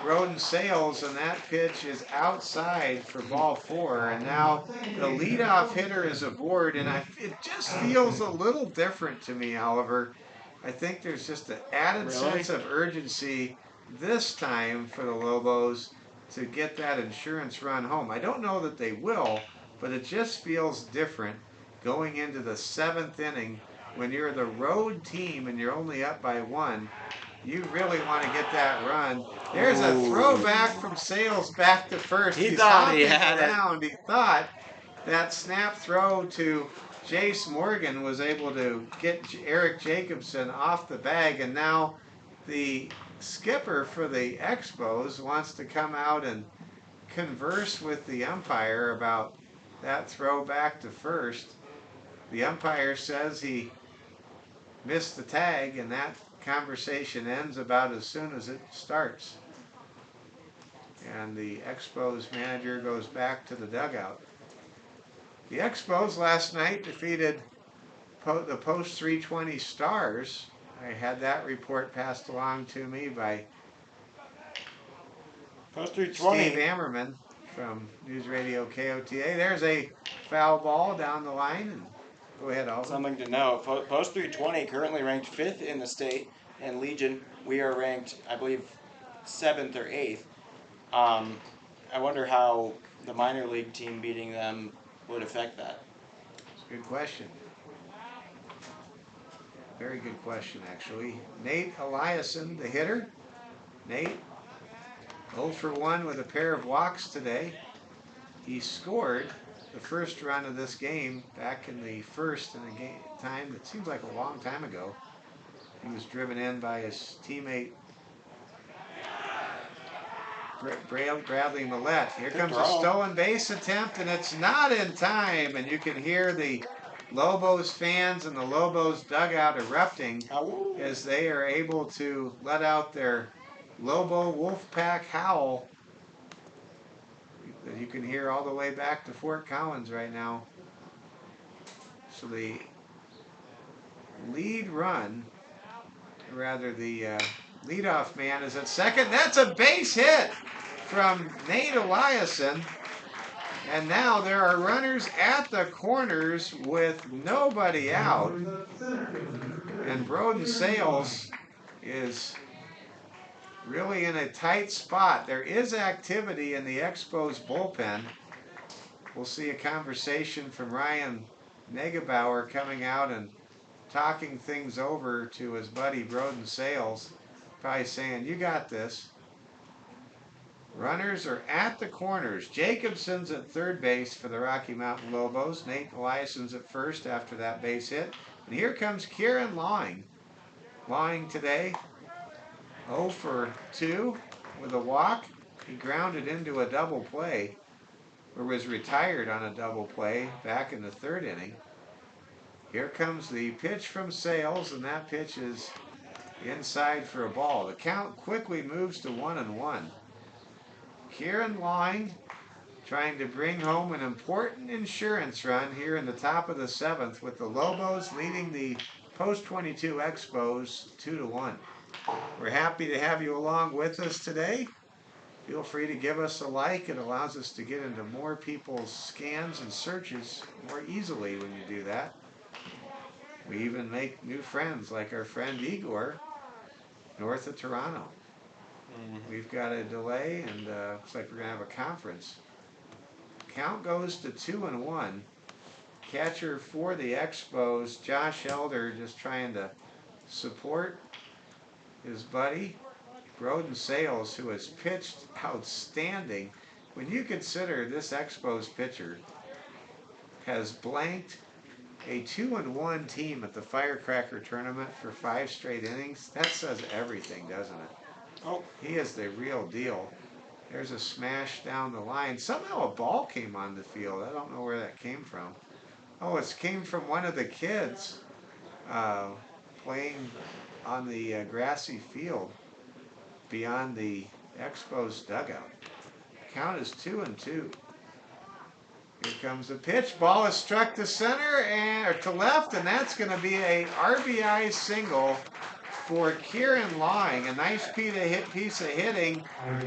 Roden Sales, and that pitch is outside for ball 4. And now the leadoff hitter is aboard, and it just feels a little different to me, Oliver. I think there's just an added sense of urgency this time for the Lobos to get that insurance run home. I don't know that they will, but it just feels different going into the 7th inning when you're the road team and you're only up by 1. You really want to get that run. There's a throwback from Sales back to first. He thought he had it. He thought that snap throw to Jace Morgan was able to get Eric Jacobson off the bag, and now the skipper for the Expos wants to come out and converse with the umpire about that throw back to first. The umpire says he missed the tag, and that conversation ends about as soon as it starts. And the Expos manager goes back to the dugout. The Expos last night defeated the Post 320 Stars. I had that report passed along to me by Post 320. Steve Ammerman from News Radio KOTA. There's a foul ball down the line. And go ahead, Alvin. Something to know. Post 320 currently ranked 5th in the state, and Legion, we are ranked, I believe, 7th or 8th. I wonder how the minor league team beating them would affect that. It's a good question. Very good question, actually. Nate Eliason, the hitter. Nate, 0 for 1 with a pair of walks today. He scored the first run of this game back in the first in a game time that seems like a long time ago. He was driven in by his teammate Bradley Millette. Here comes a stolen base attempt, and it's not in time. And you can hear the Lobos fans and the Lobos dugout erupting as they are able to let out their Lobo Wolfpack howl that you can hear all the way back to Fort Collins right now. So the lead run, rather the leadoff man is at second. That's a base hit from Nate Eliason. And now there are runners at the corners with nobody out. And Broden Sales is really in a tight spot. There is activity in the Expos bullpen. We'll see a conversation from Ryan Negebauer coming out and talking things over to his buddy Broden Sales, probably saying, you got this. Runners are at the corners. Jacobson's at third base for the Rocky Mountain Lobos. Nate Eliason's at first after that base hit. And here comes Kieran Lawing. Lawing today, 0 for 2 with a walk. He grounded into a double play, or was retired on a double play back in the 3rd inning. Here comes the pitch from Sales, and that pitch is inside for a ball. The count quickly moves to 1-1. Kieran Lawing trying to bring home an important insurance run here in the top of the 7th, with the Lobos leading the Post 22 Expos 2-1. We're happy to have you along with us today. Feel free to give us a like. It allows us to get into more people's scans and searches more easily when you do that. We even make new friends, like our friend Igor, north of Toronto. We've got a delay, and looks like we're going to have a conference. Count goes to 2-1. Catcher for the Expos, Josh Elder, just trying to support his buddy, Broden Sales, who has pitched outstanding. When you consider this Expos pitcher has blanked a 2-1 team at the Firecracker tournament for 5 straight innings, that says everything, doesn't it? Oh, He is the real deal. There's a smash down the line. Somehow a ball came on the field. I don't know where that came from. Oh, it came from one of the kids uh, playing on the grassy field beyond the Expos dugout. Count is 2-2. Here comes the pitch. Ball is struck to center and or to left, and that's going to be a RBI single for Kieran Lawing. A nice piece of hitting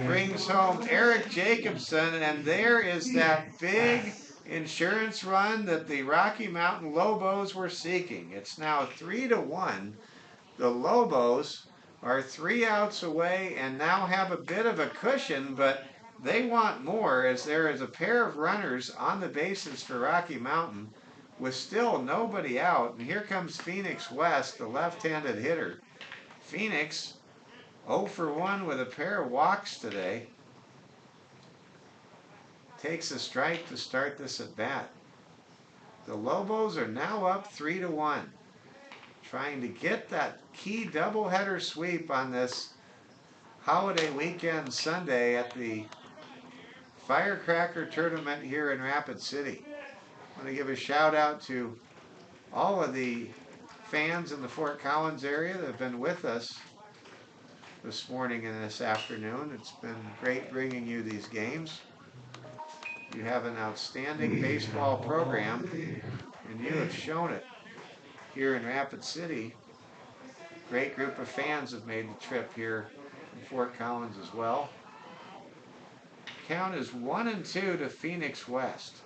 brings home Eric Jacobson, and there is that big insurance run that the Rocky Mountain Lobos were seeking. It's now 3-1. The Lobos are 3 outs away and now have a bit of a cushion, but they want more, as there is a pair of runners on the bases for Rocky Mountain with still nobody out. And here comes Phoenix West, the left-handed hitter. Phoenix 0 for 1 with a pair of walks today. Takes a strike to start this at bat. The Lobos are now up 3-1. Trying to get that key doubleheader sweep on this holiday weekend Sunday at the Firecracker tournament here in Rapid City. I want to give a shout out to all of the fans in the Fort Collins area that have been with us this morning and this afternoon. It's been great bringing you these games. You have an outstanding baseball program, and you have shown it here in Rapid City. Great group of fans have made the trip here from Fort Collins as well. Count is 1-2 to Phoenix West.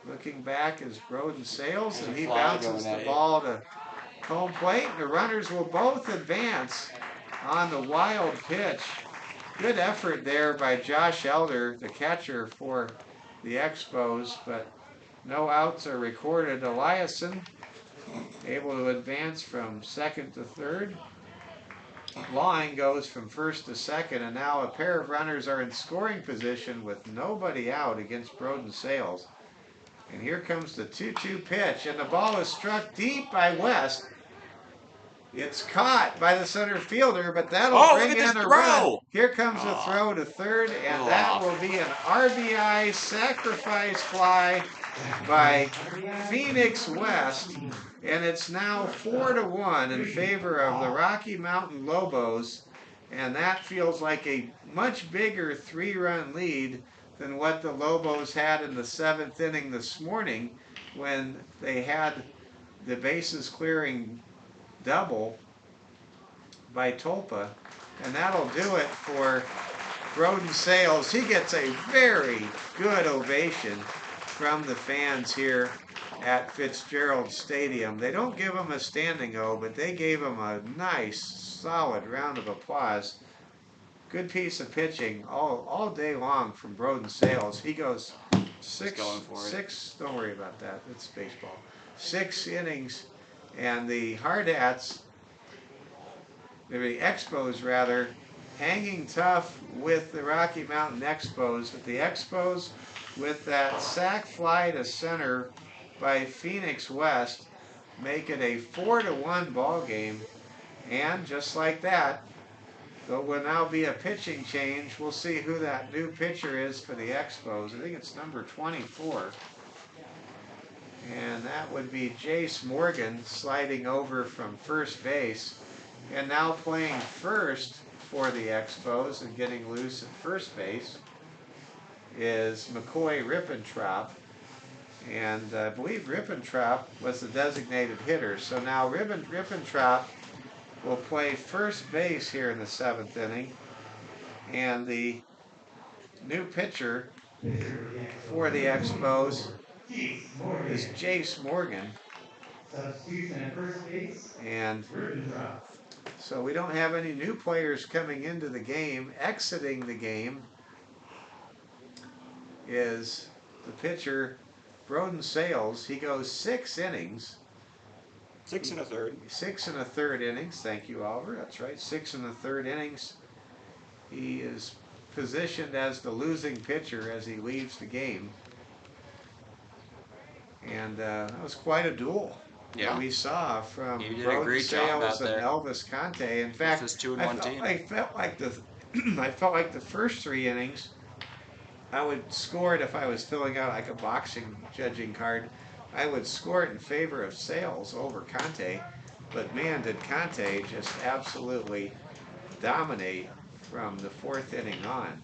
Looking back is Broden Sales, and he bounces the ball to home plate. The runners will both advance on the wild pitch. Good effort there by Josh Elder, the catcher for the Expos, but no outs are recorded. Eliason able to advance from second to third. Line goes from first to second, and now a pair of runners are in scoring position with nobody out against Broden Sales. And here comes the 2-2 pitch, and the ball is struck deep by West. It's caught by the center fielder, but that'll bring in a run. Here comes a throw to third, and that will be an RBI sacrifice fly by Phoenix West. And it's now 4-1 in favor of the Rocky Mountain Lobos. And that feels like a much bigger 3-run lead than what the Lobos had in the 7th inning this morning when they had the bases clearing double by Tolpa. And that'll do it for Broden Sales. He gets a very good ovation from the fans here at Fitzgerald Stadium. They don't give him a standing O, but they gave him a nice, solid round of applause. Good piece of pitching all day long from Broden Sales. He goes six, don't worry about that, it's baseball. 6 innings, and the Hard Hats, the Expos rather, hanging tough with the Rocky Mountain Expos. But the Expos, with that sac fly to center by Phoenix West, make it a 4-1 ball game. And just like that, there will now be a pitching change. We'll see who that new pitcher is for the Expos. I think it's number 24. And that would be Jace Morgan sliding over from first base. And now playing first for the Expos and getting loose at first base is McCoy Rippentrop. And I believe Rippentrop was the designated hitter. So now Rippentrop will play first base here in the 7th inning. And the new pitcher for the Expos is Jace Morgan. And so we don't have any new players coming into the game. Exiting the game is the pitcher, Broden Sales. He goes 6 innings. 6 1/3. 6 1/3 innings. Thank you, Oliver. That's right. 6 1/3 innings. He is positioned as the losing pitcher as he leaves the game. And that was quite a duel that we saw from You did a Broden great job out Sales and there. Elvis Conte. In fact, This is 2-1 team. I felt like I felt like the first 3 innings I would score it if I was filling out like a boxing judging card. I would score it in favor of Sales over Conte. But man, did Conte just absolutely dominate from the 4th inning on.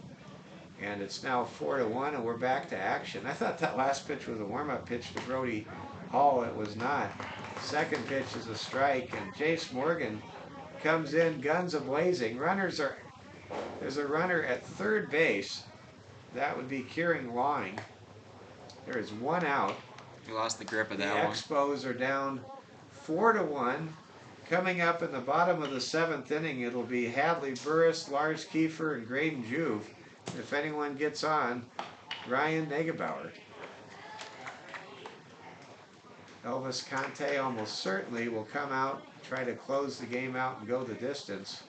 And it's now 4-1, and we're back to action. I thought that last pitch was a warm-up pitch to Brody Hall. It was not. Second pitch is a strike, and Jace Morgan comes in, guns a-blazing. There's a runner at third base. That would be Kieran Lawing. There is 1 out. You lost the grip of The that one. Expos are down 4-1. Coming up in the bottom of the 7th inning, it'll be Hadley Burris, Lars Kiefer, and Graydon Juve. If anyone gets on, Ryan Negebauer. Elvis Conte almost certainly will come out, try to close the game out and go the distance.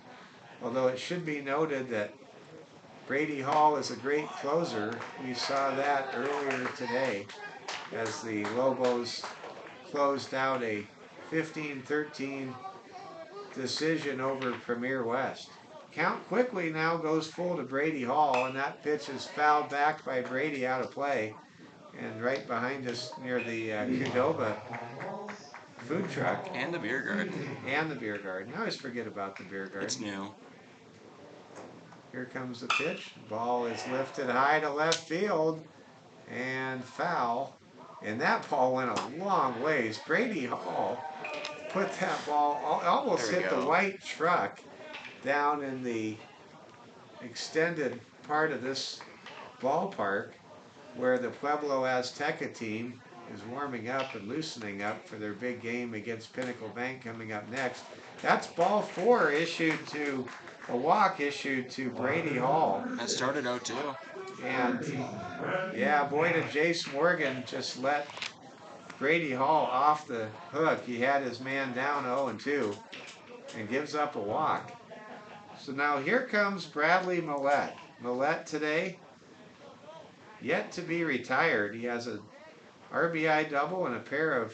Although it should be noted that Brady Hall is a great closer. We saw that earlier today as the Lobos closed out a 15-13 decision over Premier West. Count quickly now goes full to Brady Hall, and that pitch is fouled back by Brady out of play. And right behind us near the Qdoba food truck. And the beer garden. And the beer garden. I always forget about the beer garden. It's new. Here comes the pitch. Ball is lifted high to left field. And foul. And that ball went a long ways. Brady Hall put that ball, almost hit the white truck down in the extended part of this ballpark where the Pueblo Azteca team is warming up and loosening up for their big game against Pinnacle Bank coming up next. That's ball 4 a walk issued to Brady Hall. That started 0-2. And yeah, boy, did Jace Morgan just let Brady Hall off the hook. He had his man down 0-2 and gives up a walk. So now here comes Bradley Millette. Millette today, yet to be retired. He has a RBI double and a pair of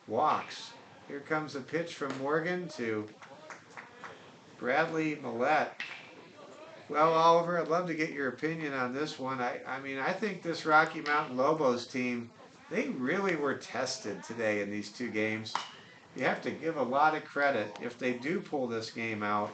walks. Here comes a pitch from Morgan to Bradley Millette. Well, Oliver, I'd love to get your opinion on this one. I think this Rocky Mountain Lobos team, they really were tested today in these 2 games. You have to give a lot of credit if they do pull this game out,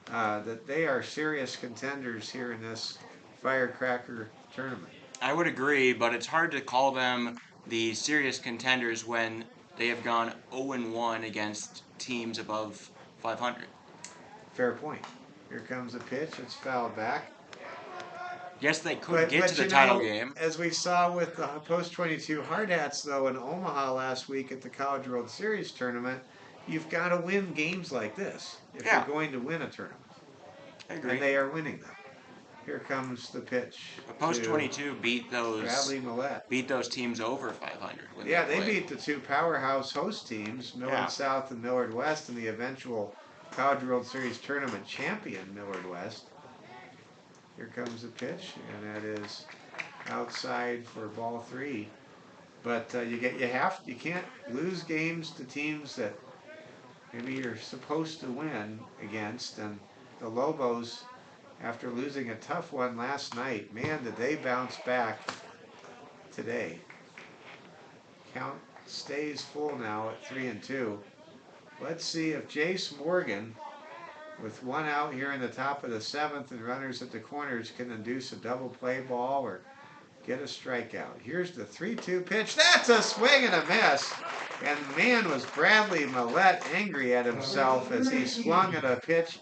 that they are serious contenders here in this Firecracker tournament. I would agree, but it's hard to call them the serious contenders when they have gone 0-1 against teams above 500. Fair point. Here comes a pitch. It's fouled back. Yes, they could get to the title game. As we saw with the post-22 Hard Hats, though, in Omaha last week at the College World Series tournament, you've got to win games like this if you're going to win a tournament. I agree. And they are winning them. Here comes the pitch. Post-22 beat those Bradley Millette. Beat those teams over 500. Yeah, they beat the 2 powerhouse host teams, Millard South and Millard West, in the eventual College World Series tournament champion, Millard West. Here comes the pitch, and that is outside for ball 3. But you can't lose games to teams that maybe you're supposed to win against. And the Lobos, after losing a tough one last night, man, did they bounce back today. Count stays full now at 3-2. Let's see if Jace Morgan, with 1 out here in the top of the 7th and runners at the corners, can induce a double play ball or get a strikeout. Here's the 3-2 pitch. That's a swing and a miss. And man, was Bradley Millette angry at himself as he swung at a pitch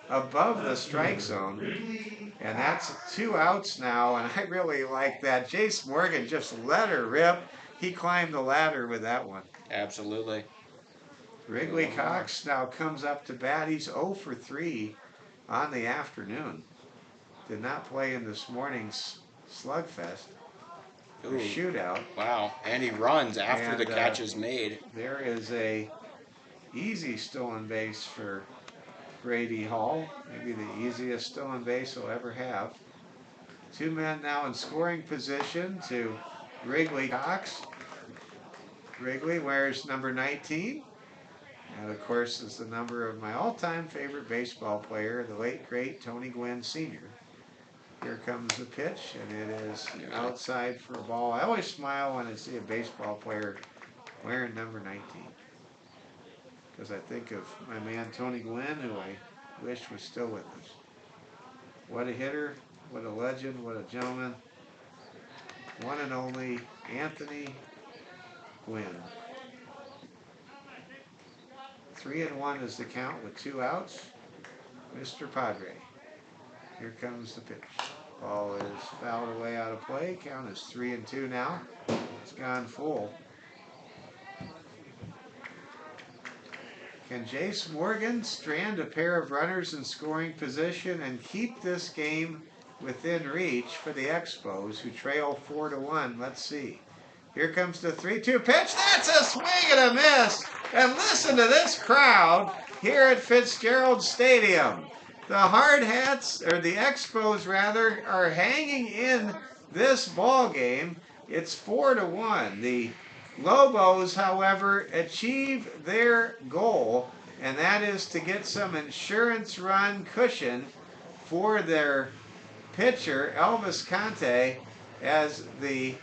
above the strike zone. And that's 2 outs now, and I really like that. Jace Morgan just let her rip. He climbed the ladder with that one. Absolutely. Wrigley Cox now comes up to bat. He's 0 for 3 on the afternoon. Did not play in this morning's slugfest or Ooh, shootout. wow. And he runs after the catch is made. There is a easy stolen base for Brady Hall. Maybe the easiest stolen base he'll ever have. 2 men now in scoring position to Wrigley Cox. Wrigley wears number 19. And of course is the number of my all-time favorite baseball player, the late great Tony Gwynn Sr. Here comes the pitch, and it is outside for a ball. I always smile when I see a baseball player wearing number 19. Because I think of my man Tony Gwynn, who I wish was still with us. What a hitter, what a legend, what a gentleman. One and only Anthony Gwynn. 3-1 is the count with 2 outs. Mr. Padre. Here comes the pitch. Ball is fouled away out of play. Count is 3-2 now. It's gone full. Can Jace Morgan strand a pair of runners in scoring position and keep this game within reach for the Expos, who trail 4-1? Let's see. Here comes the 3-2 pitch. That's a swing and a miss. And listen to this crowd here at Fitzgerald Stadium. The Hard Hats, or the Expos rather, are hanging in this ball game. It's 4-1. The Lobos, however, achieve their goal, and that is to get some insurance run cushion for their pitcher, Elvis Conte, as the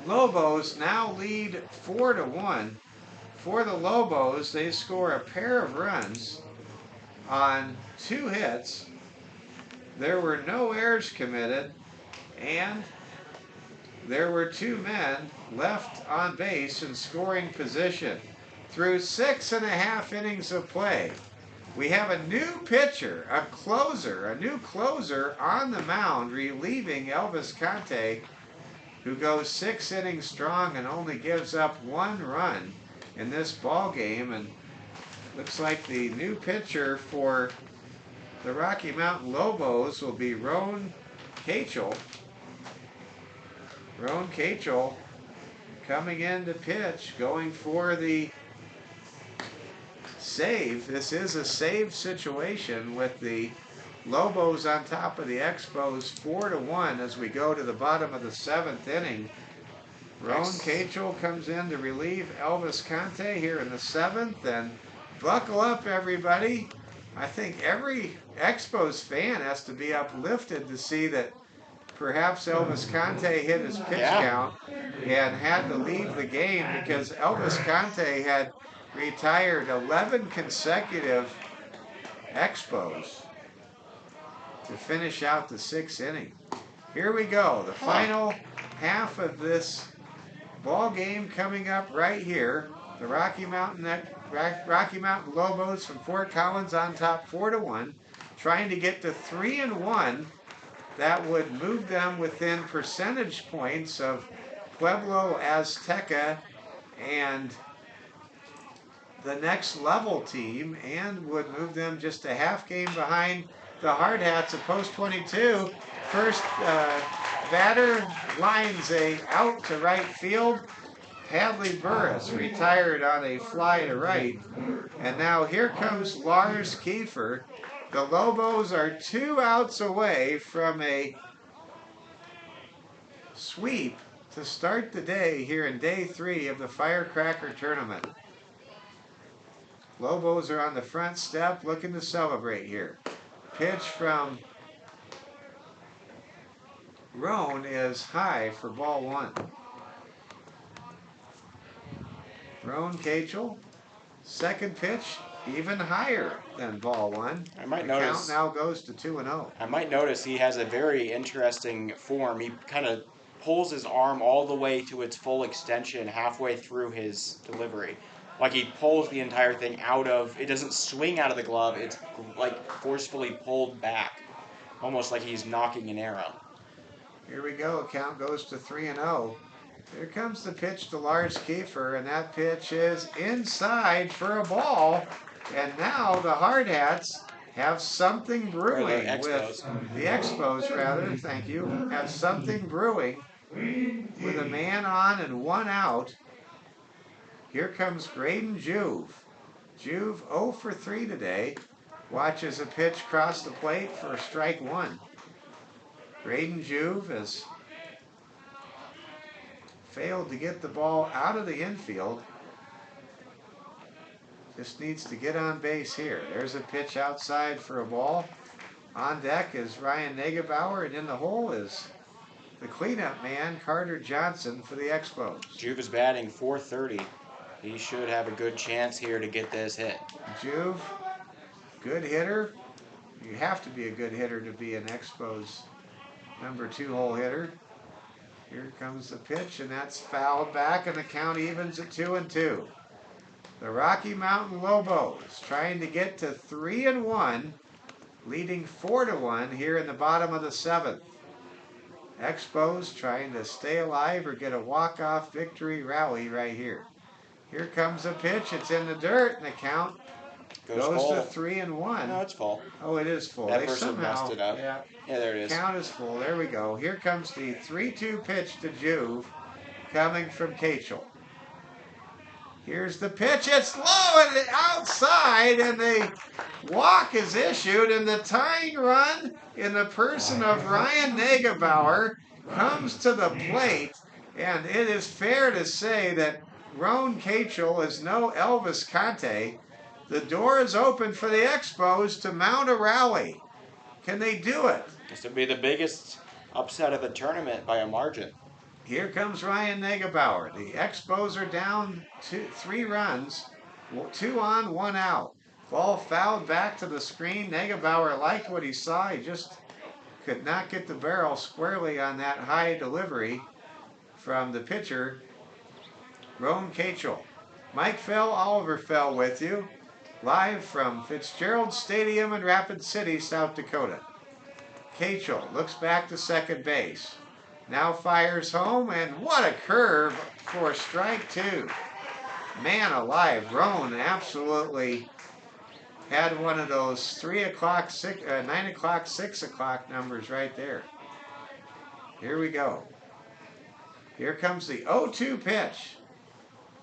Lobos now lead 4-1. For the Lobos, they score a pair of runs on 2 hits. There were no errors committed, and there were 2 men left on base in scoring position. Through 6.5 innings of play, we have a new pitcher, a new closer on the mound, relieving Elvis Conte, who goes 6 innings strong and only gives up 1 run in this ball game. And looks like the new pitcher for the Rocky Mountain Lobos will be Roan Cachel. Roan Cachel coming in to pitch, going for the save. This is a save situation with the Lobos on top of the Expos 4-1 as we go to the bottom of the 7th inning. Roan Cachel comes in to relieve Elvis Conte here in the 7th, and buckle up, everybody. I think every Expos fan has to be uplifted to see that perhaps Elvis Conte hit his pitch count and had to leave the game, because Elvis Conte had retired 11 consecutive Expos to finish out the 6th inning. Here we go, the final half of this ball game coming up right here. The Rocky Mountain Lobos from Fort Collins on top 4-1, trying to get to 3-1. That would move them within percentage points of Pueblo Azteca and the next level team, and would move them just a half game behind the Hard Hats at post 22. First batter lines a out to right field. Hadley Burris retired on a fly to right. And now here comes Lars Kiefer. The Lobos are 2 outs away from a sweep to start the day here in day 3 of the Firecracker tournament. Lobos are on the front step looking to celebrate here. Pitch from Roan is high for ball 1. Roan Cachel, second pitch, even higher than ball 1. I might the notice. Count now goes to 2-0. I might notice he has a very interesting form. He kind of pulls his arm all the way to its full extension halfway through his delivery. like he pulls the entire thing out of. It doesn't swing out of the glove. It's like forcefully pulled back, almost like he's knocking an arrow. Here we go. Count goes to 3-0. Here comes the pitch to Lars Kiefer, and that pitch is inside for a ball. And now the Hard Hats have something brewing with the Expos, rather. Thank you. Have something brewing with a man on and one out. Here comes Graydon Juve. Juve 0 for 3 today. Watches a pitch cross the plate for strike one. Graydon Juve has failed to get the ball out of the infield. Just needs to get on base here. There's a pitch outside for a ball. On deck is Ryan Negebauer, and in the hole is the cleanup man, Carter Johnson, for the Expos. Juve is batting .430. He should have a good chance here to get this hit. Juve, good hitter. You have to be a good hitter to be an Expos number 2 hole hitter. Here comes the pitch, and that's fouled back, and the count evens at 2-2. The Rocky Mountain Lobos trying to get to 3-1, leading 4-1 here in the bottom of the 7th. Expos trying to stay alive or get a walk-off victory rally right here. Here comes a pitch. It's in the dirt, and the count goes to 3-1. No, it's full. Oh, it is full. That They person somehow, messed it up. Yeah, there it is. Count is full. There we go. Here comes the 3-2 pitch to Juve, coming from Kachel. Here's the pitch. It's low and outside, and the walk is issued, and the tying run in the person of Ryan Negebauer comes to the plate, and it is fair to say that Roan Kachel is no Elvis Conte. The door is open for the Expos to mount a rally. Can they do it? This would be the biggest upset of the tournament by a margin. Here comes Ryan Negebauer. The Expos are down 3 runs, 2 on, 1 out. Ball fouled back to the screen. Negebauer liked what he saw. He just could not get the barrel squarely on that high delivery from the pitcher, Roan Kachel. Mike Fell, Oliver Fell with you, live from Fitzgerald Stadium in Rapid City, South Dakota. Kachel looks back to second base. Now fires home, and what a curve for strike 2. Man alive, Roan absolutely had one of those 3 o'clock, 9 o'clock, 6 o'clock numbers right there. Here we go. Here comes the 0-2 pitch.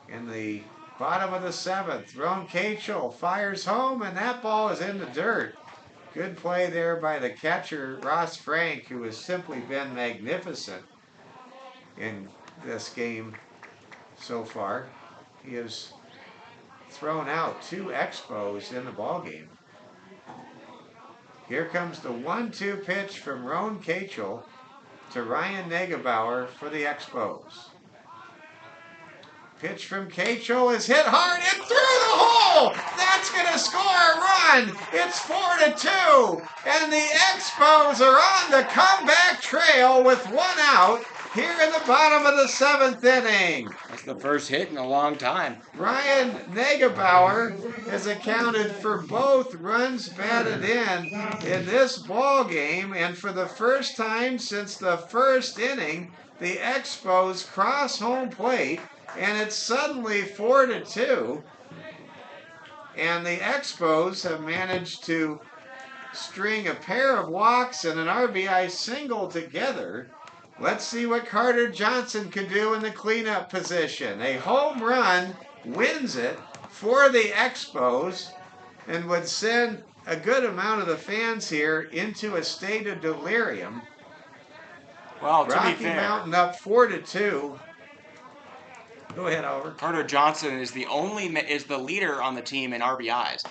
In the bottom of the 7th, Roan Kachel fires home, and that ball is in the dirt. Good play there by the catcher, Ross Frank, who has simply been magnificent in this game so far. He has thrown out 2 Expos in the ballgame. Here comes the 1-2 pitch from Roan Kachel to Ryan Negebauer for the Expos. Pitch from Kachel is hit hard and through the hole. That's going to score a run. It's 4-2, and the Expos are on the comeback trail with 1 out here in the bottom of the 7th inning. That's the first hit in a long time. Ryan Negebauer has accounted for both runs batted in this ball game, and for the first time since the first inning, the Expos cross home plate. And it's suddenly 4-2, and the Expos have managed to string a pair of walks and an RBI single together. Let's see what Carter Johnson can do in the cleanup position. A home run wins it for the Expos and would send a good amount of the fans here into a state of delirium. Well, to Rocky be fair, Mountain up 4-2. Go ahead, Oliver. Carter Johnson is the leader on the team in RBIs.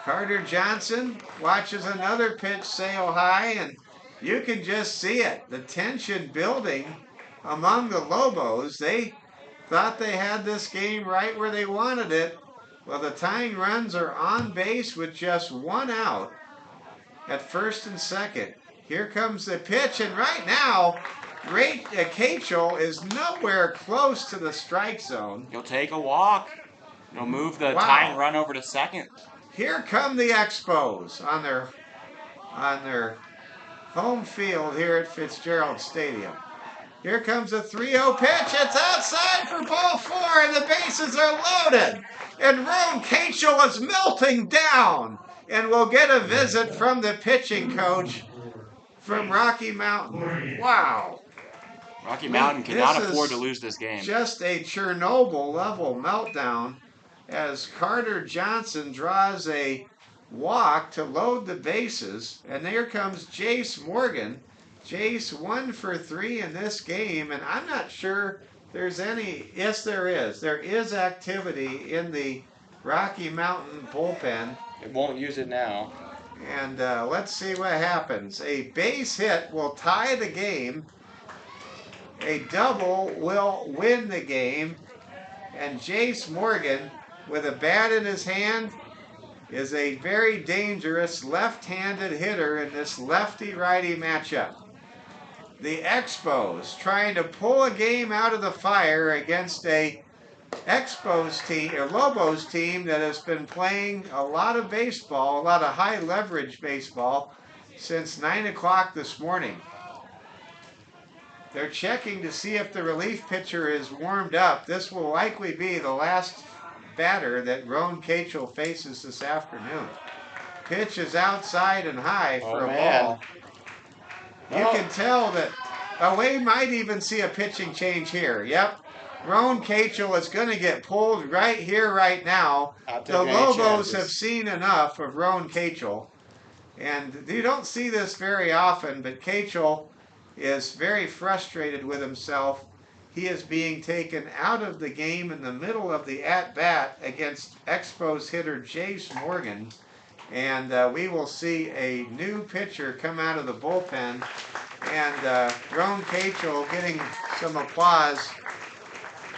Carter Johnson watches another pitch sail high, and you can just see it. The tension building among the Lobos. They thought they had this game right where they wanted it. Well, the tying runs are on base with just 1 out at first and second. Here comes the pitch, and right now, Kachel is nowhere close to the strike zone. He'll take a walk. It'll move the Wow. tying run over to second. Here come the Expos on their home field here at Fitzgerald Stadium. Here comes a 3-0 pitch. It's outside for ball 4, and the bases are loaded. And Roan Cachel is melting down. And we'll get a visit from the pitching coach from Rocky Mountain. Wow. Rocky Mountain cannot afford to This lose this game. is just a Chernobyl-level meltdown as Carter Johnson draws a walk to load the bases. And there comes Jace Morgan. Jace 1 for 3 in this game, and I'm not sure there's any. Yes, there is. There is activity in the Rocky Mountain bullpen. It won't use it now. And let's see what happens. A base hit will tie the game. A double will win the game. And Jace Morgan, with a bat in his hand, is a very dangerous left-handed hitter in this lefty-righty matchup. The Expos trying to pull a game out of the fire against a Expos team, or Lobos team, that has been playing a lot of baseball, a lot of high leverage baseball since 9 o'clock this morning. They're checking to see if the relief pitcher is warmed up. This will likely be the last batter that Roan Cachel faces this afternoon. Pitch is outside and high for a ball. You can tell that, we might even see a pitching change here. Yep. Roan Cachel is going to get pulled right here, right now. The Lobos have seen enough of Roan Cachel. And you don't see this very often, but Cachel is very frustrated with himself. He is being taken out of the game in the middle of the at-bat against Expos hitter Jace Morgan. And we will see a new pitcher come out of the bullpen. And Roan Cachel getting some applause.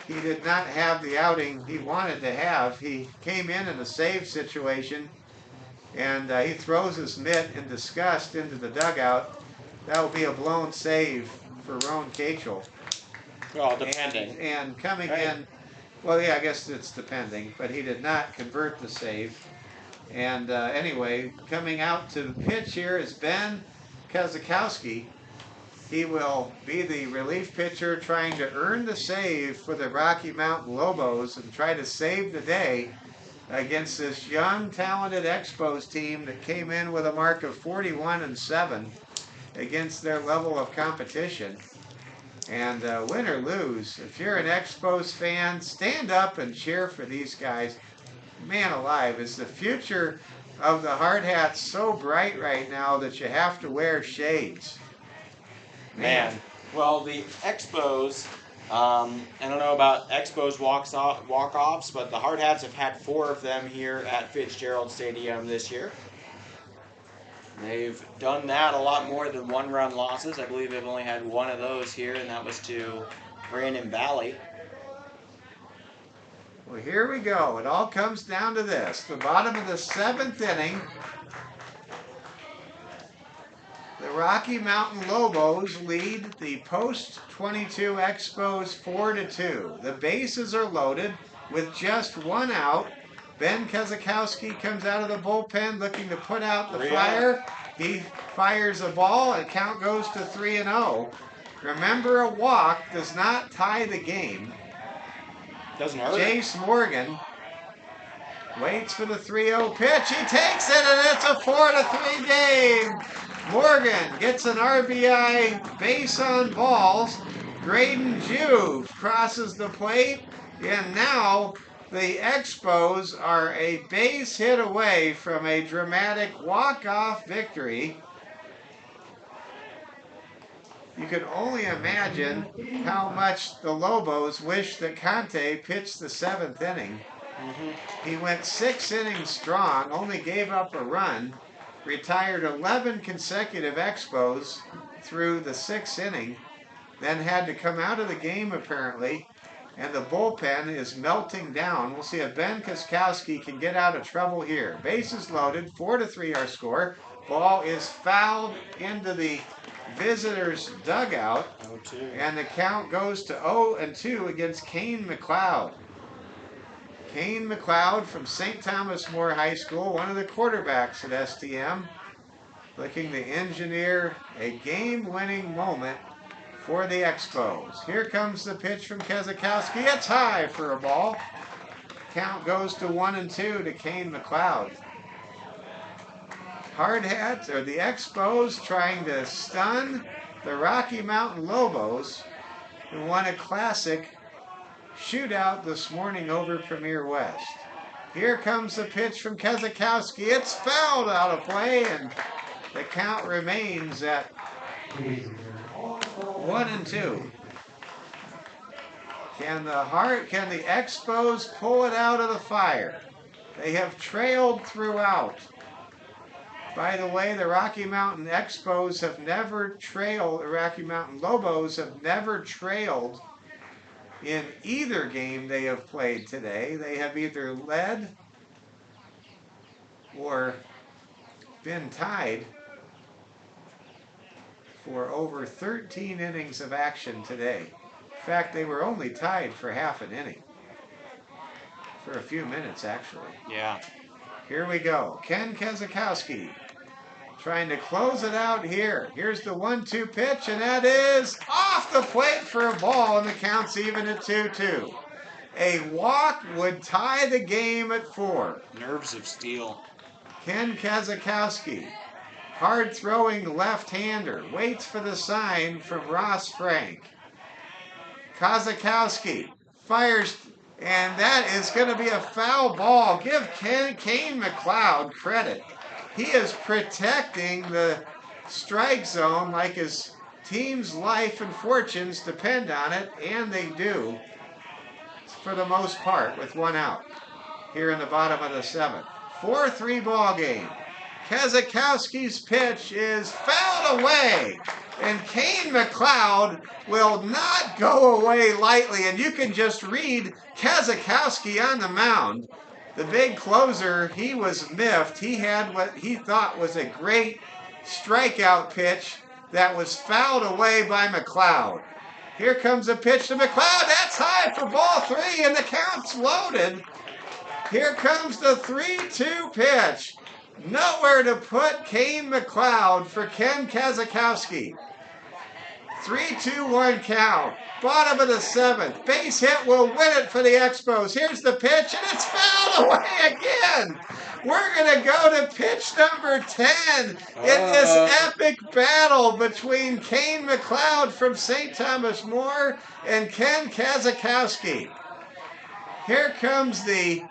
He did not have the outing he wanted to have. He came in a save situation, and he throws his mitt in disgust into the dugout. That will be a blown save for Roan Cachel. Well, depending. And coming in, well, yeah, I guess it's depending, but he did not convert the save. And anyway, coming out to the pitch here is Ben Kozakowski. He will be the relief pitcher trying to earn the save for the Rocky Mountain Lobos and try to save the day against this young, talented Expos team that came in with a mark of 41-7 against their level of competition. And win or lose, if you're an Expos fan, stand up and cheer for these guys. Man alive, is the future of the Hard Hats so bright right now that you have to wear shades? Man. Well, the Expos, I don't know about Expos walk-offs, but the Hard Hats have had 4 of them here at Fitzgerald Stadium this year. They've done that a lot more than 1-run losses. I believe they've only had 1 of those here, and that was to Brandon Valley. Well, here we go. It all comes down to this. The bottom of the 7th inning. The Rocky Mountain Lobos lead the post-22 Expos 4-2. The bases are loaded with just 1 out. Ben Kozakowski comes out of the bullpen looking to put out the fire. He fires a ball, and count goes to 3-0. Remember, a walk does not tie the game. Doesn't hurt. Jace Morgan waits for the 3-0 pitch. He takes it, and it's a 4-3 game. Morgan gets an RBI base on balls. Graydon Juve crosses the plate, and now the Expos are a base hit away from a dramatic walk-off victory. You can only imagine how much the Lobos wish that Conte pitched the 7th inning. He went 6 innings strong, only gave up a run, retired 11 consecutive Expos through the 6th inning, then had to come out of the game apparently, and the bullpen is melting down. We'll see if Ben Kozakowski can get out of trouble here. Bases loaded, 4-3 our score. Ball is fouled into the visitors' dugout, and the count goes to 0-2 against Kane McLeod. Kane McLeod from St. Thomas More High School, one of the quarterbacks at STM, looking to engineer a game-winning moment for the Expos. Here comes the pitch from Kezakowski. It's high for a ball. Count goes to 1-2 to Kane McLeod. Hard Hats, or the Expos, trying to stun the Rocky Mountain Lobos, who won a classic shootout this morning over Premier West. Here comes the pitch from Kezakowski. It's fouled out of play, and the count remains at 1-2. Can the Expos pull it out of the fire? They have trailed throughout. By the way, the Rocky Mountain Expos have never trailed, the Rocky Mountain Lobos have never trailed in either game they have played today. They have either led or been tied for over 13 innings of action today. In fact, they were only tied for half an inning. For a few minutes, actually. Yeah. Here we go. Ken Kezakowski trying to close it out here. Here's the 1-2 pitch, and that is off the plate for a ball, and the count's even at 2-2. A walk would tie the game at 4. Nerves of steel. Ken Kezakowski, hard-throwing left-hander, waits for the sign from Ross Frank. Kozakowski fires, and that is going to be a foul ball. Give Kane McLeod credit. He is protecting the strike zone like his team's life and fortunes depend on it, and they do, for the most part, with 1 out here in the bottom of the 7th. 4-3 ball game. Kezakowski's pitch is fouled away, and Kane McLeod will not go away lightly, and you can just read Kezakowski on the mound. The big closer, he was miffed. He had what he thought was a great strikeout pitch that was fouled away by McLeod. Here comes a pitch to McLeod. That's high for ball 3, and the count's loaded. Here comes the 3-2 pitch. Nowhere to put Kane McLeod for Ken Kezakowski. 3-2-1 count. Bottom of the 7th. Base hit will win it for the Expos. Here's the pitch, and it's fouled away again. We're going to go to pitch number 10 in this epic battle between Kane McLeod from St. Thomas More and Ken Kezakowski. Here comes the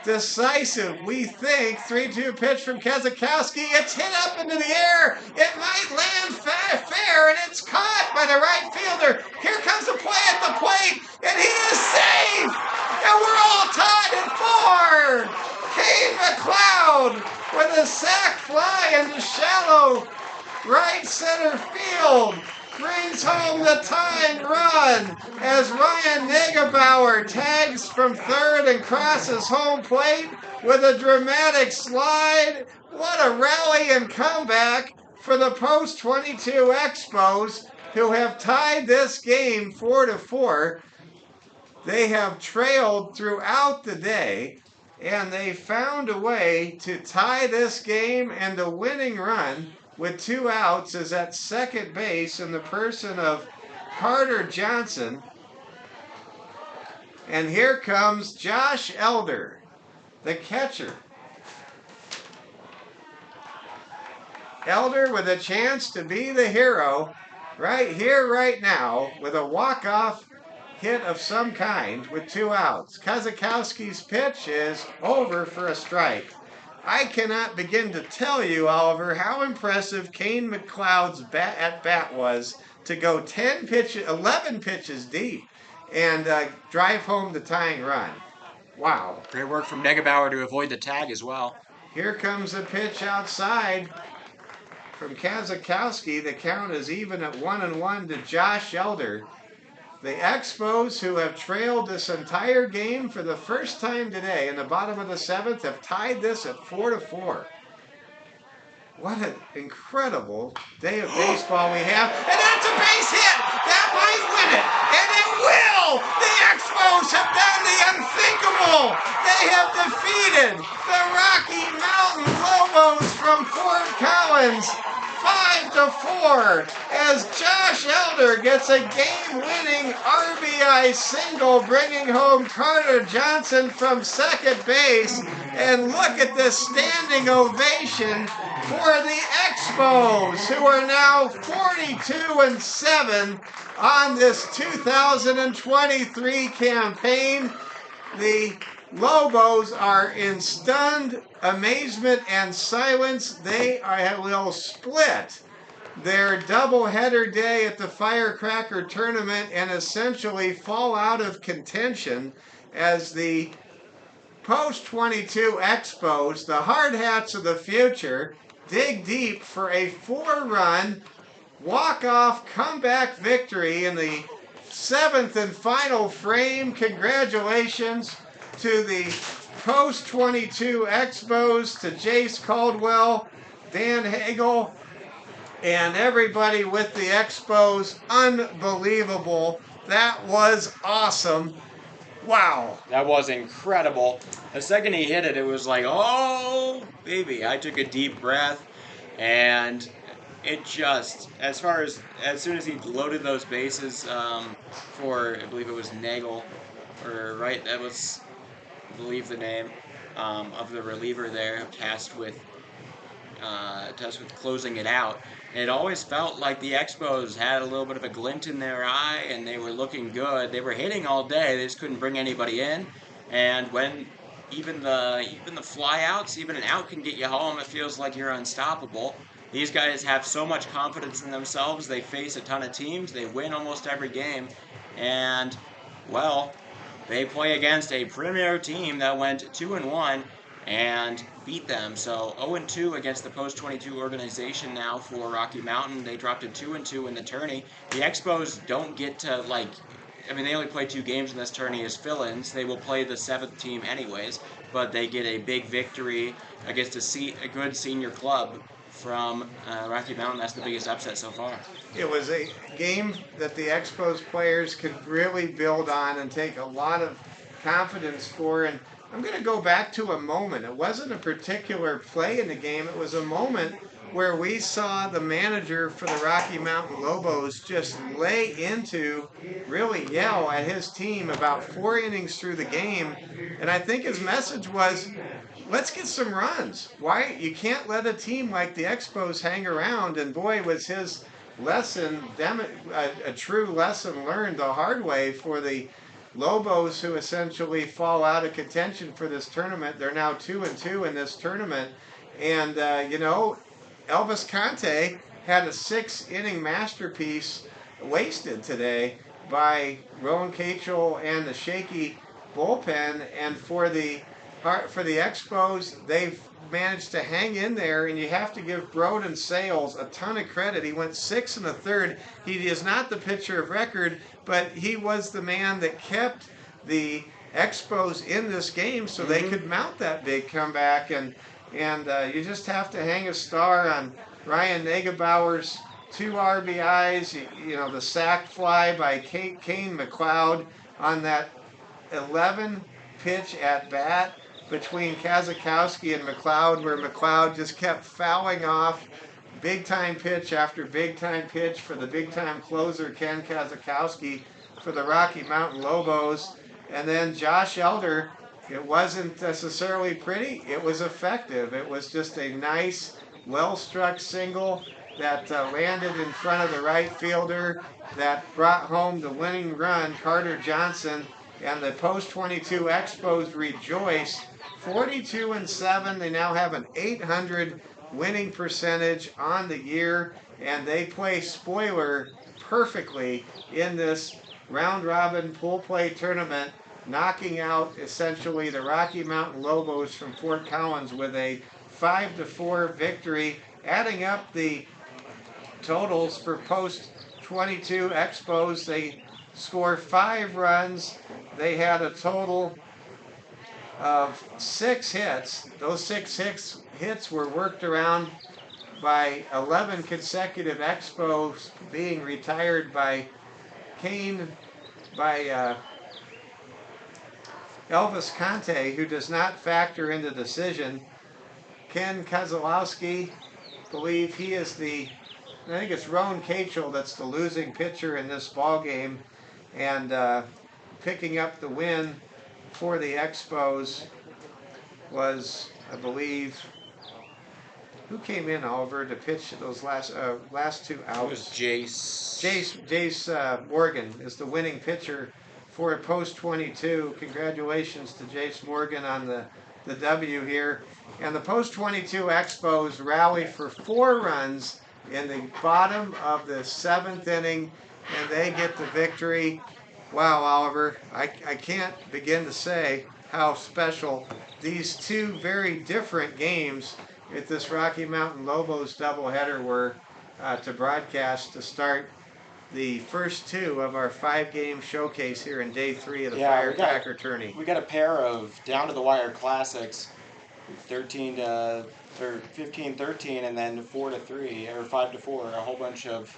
decisive, we think, 3-2 pitch from Kezakowski. It's hit up into the air. It might land fair, and it's caught by the right fielder. Here comes the play at the plate, and he is safe. And we're all tied at 4. Kane McLeod with a sac fly into shallow right center field brings home the tying run as Ryan Negebauer tags from third and crosses home plate with a dramatic slide. What a rally and comeback for the post-22 Expos, who have tied this game 4-4. They have trailed throughout the day, and they found a way to tie this game, and the winning run with 2 outs is at second base in the person of Carter Johnson. And here comes Josh Elder, the catcher. Elder with a chance to be the hero right here, right now, with a walk-off hit of some kind with 2 outs. Kozakowski's pitch is over for a strike. I cannot begin to tell you, Oliver, how impressive Kane McLeod's at-bat was to go 11 pitches deep and drive home the tying run. Wow. Great work from Negebauer to avoid the tag as well. Here comes a pitch outside from Kozakowski. The count is even at 1-1 to Josh Elder. The Expos, who have trailed this entire game for the first time today in the bottom of the 7th, have tied this at 4-4. What an incredible day of baseball we have. And that's a base hit! That might win it! And it will! The Expos Expos have done the unthinkable. They have defeated the Rocky Mountain Lobos from Fort Collins 5-4 as Josh Elder gets a game-winning RBI single, bringing home Carter Johnson from second base. And look at this standing ovation for the Expos, who are now 42-7 on this 2023 campaign. The Lobos are in stunned amazement and silence. They will split their doubleheader day at the Firecracker tournament and essentially fall out of contention as the post-22 Expos, the hard hats of the future, dig deep for a 4-run walk-off comeback victory in the 7th and final frame. Congratulations to the post-22 Expos, to Jace Caldwell, Dan Hagel, and everybody with the Expos. Unbelievable. That was awesome. Wow. That was incredible. The second he hit it, it was like, oh, baby. I took a deep breath, and it just, as soon as he loaded those bases for, I believe it was Nagel, or right, that was, I believe, the name of the reliever there, tasked with closing it out. It always felt like the Expos had a little bit of a glint in their eye, and they were looking good. They were hitting all day. They just couldn't bring anybody in. And when even the flyouts, even an out can get you home, it feels like you're unstoppable. These guys have so much confidence in themselves. They face a ton of teams. They win almost every game. And, well, they play against a premier team that went 2-1 and beat them. So 0-2 against the post-22 organization now for Rocky Mountain. They dropped to 2-2 in the tourney. The Expos don't get to, they only play 2 games in this tourney as fill-ins. They will play the 7th team anyways, but they get a big victory against a good senior club from Rocky Mountain. That's the biggest upset so far. It was a game that the Expos players could really build on and take a lot of confidence for. And I'm going to go back to a moment. It wasn't a particular play in the game. It was a moment where we saw the manager for the Rocky Mountain Lobos just lay into, really yell at his team about 4 innings through the game. And I think his message was, let's get some runs. Why? You can't let a team like the Expos hang around. And boy, was his lesson, a true lesson learned the hard way for the Lobos, who essentially fall out of contention for this tournament. They're now 2-2 in this tournament. And, Elvis Conte had a 6-inning masterpiece wasted today by Rowan Cachel and the shaky bullpen. And for the Expos, they've managed to hang in there, and you have to give Broden Sales a ton of credit. He went 6 1/3. He is not the pitcher of record, but he was the man that kept the Expos in this game so they could mount that big comeback. And you just have to hang a star on Ryan Negebauer's 2 RBIs, the sac fly by Kane McLeod on that 11 pitch at bat between Kazakowski and McLeod, where McLeod just kept fouling off big-time pitch after big-time pitch for the big-time closer, Ken Kazakowski, for the Rocky Mountain Lobos. And then Josh Elder, it wasn't necessarily pretty. It was effective. It was just a nice, well-struck single that landed in front of the right fielder that brought home the winning run, Carter Johnson. And the post-22 Expos rejoice. 42-7. They now have an .800 winning percentage on the year, and they play spoiler perfectly in this round-robin pool play tournament, knocking out essentially the Rocky Mountain Lobos from Fort Collins with a 5-4 victory. Adding up the totals for post-22 Expos, they score 5 runs. They had a total of 6 hits. Those 6 hits were worked around by 11 consecutive Expos being retired by Kane, by Elvis Conte, who does not factor into decision. Ken Kozlowski, believe he is I think it's Roan Cachel that's the losing pitcher in this ball game, and picking up the win for the Expos was, I believe, who came in, Oliver, to pitch those last two outs? It was Jace. Jace Morgan is the winning pitcher for post 22. Congratulations to Jace Morgan on the W here. And the post 22 Expos rally for 4 runs in the bottom of the 7th inning, and they get the victory. Wow, Oliver, I can't begin to say how special these two very different games at this Rocky Mountain Lobos doubleheader were to broadcast to start the first 2 of our 5-game showcase here in day 3 of the Firecracker tourney. We got a pair of down to the wire classics, 13 to or 15-13, and then 4-3 or 5-4. A whole bunch of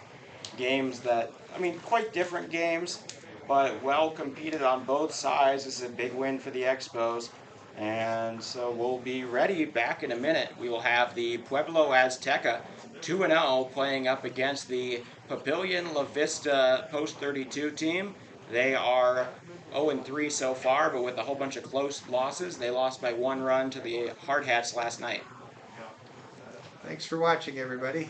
games that, I mean, quite different games, but well competed on both sides. This is a big win for the Expos. And so we'll be ready back in a minute. We will have the Pueblo Azteca 2-0 playing up against the Papillion La Vista Post 32 team. They are 0-3 so far, but with a whole bunch of close losses. They lost by 1 run to the Hard Hats last night. Thanks for watching, everybody.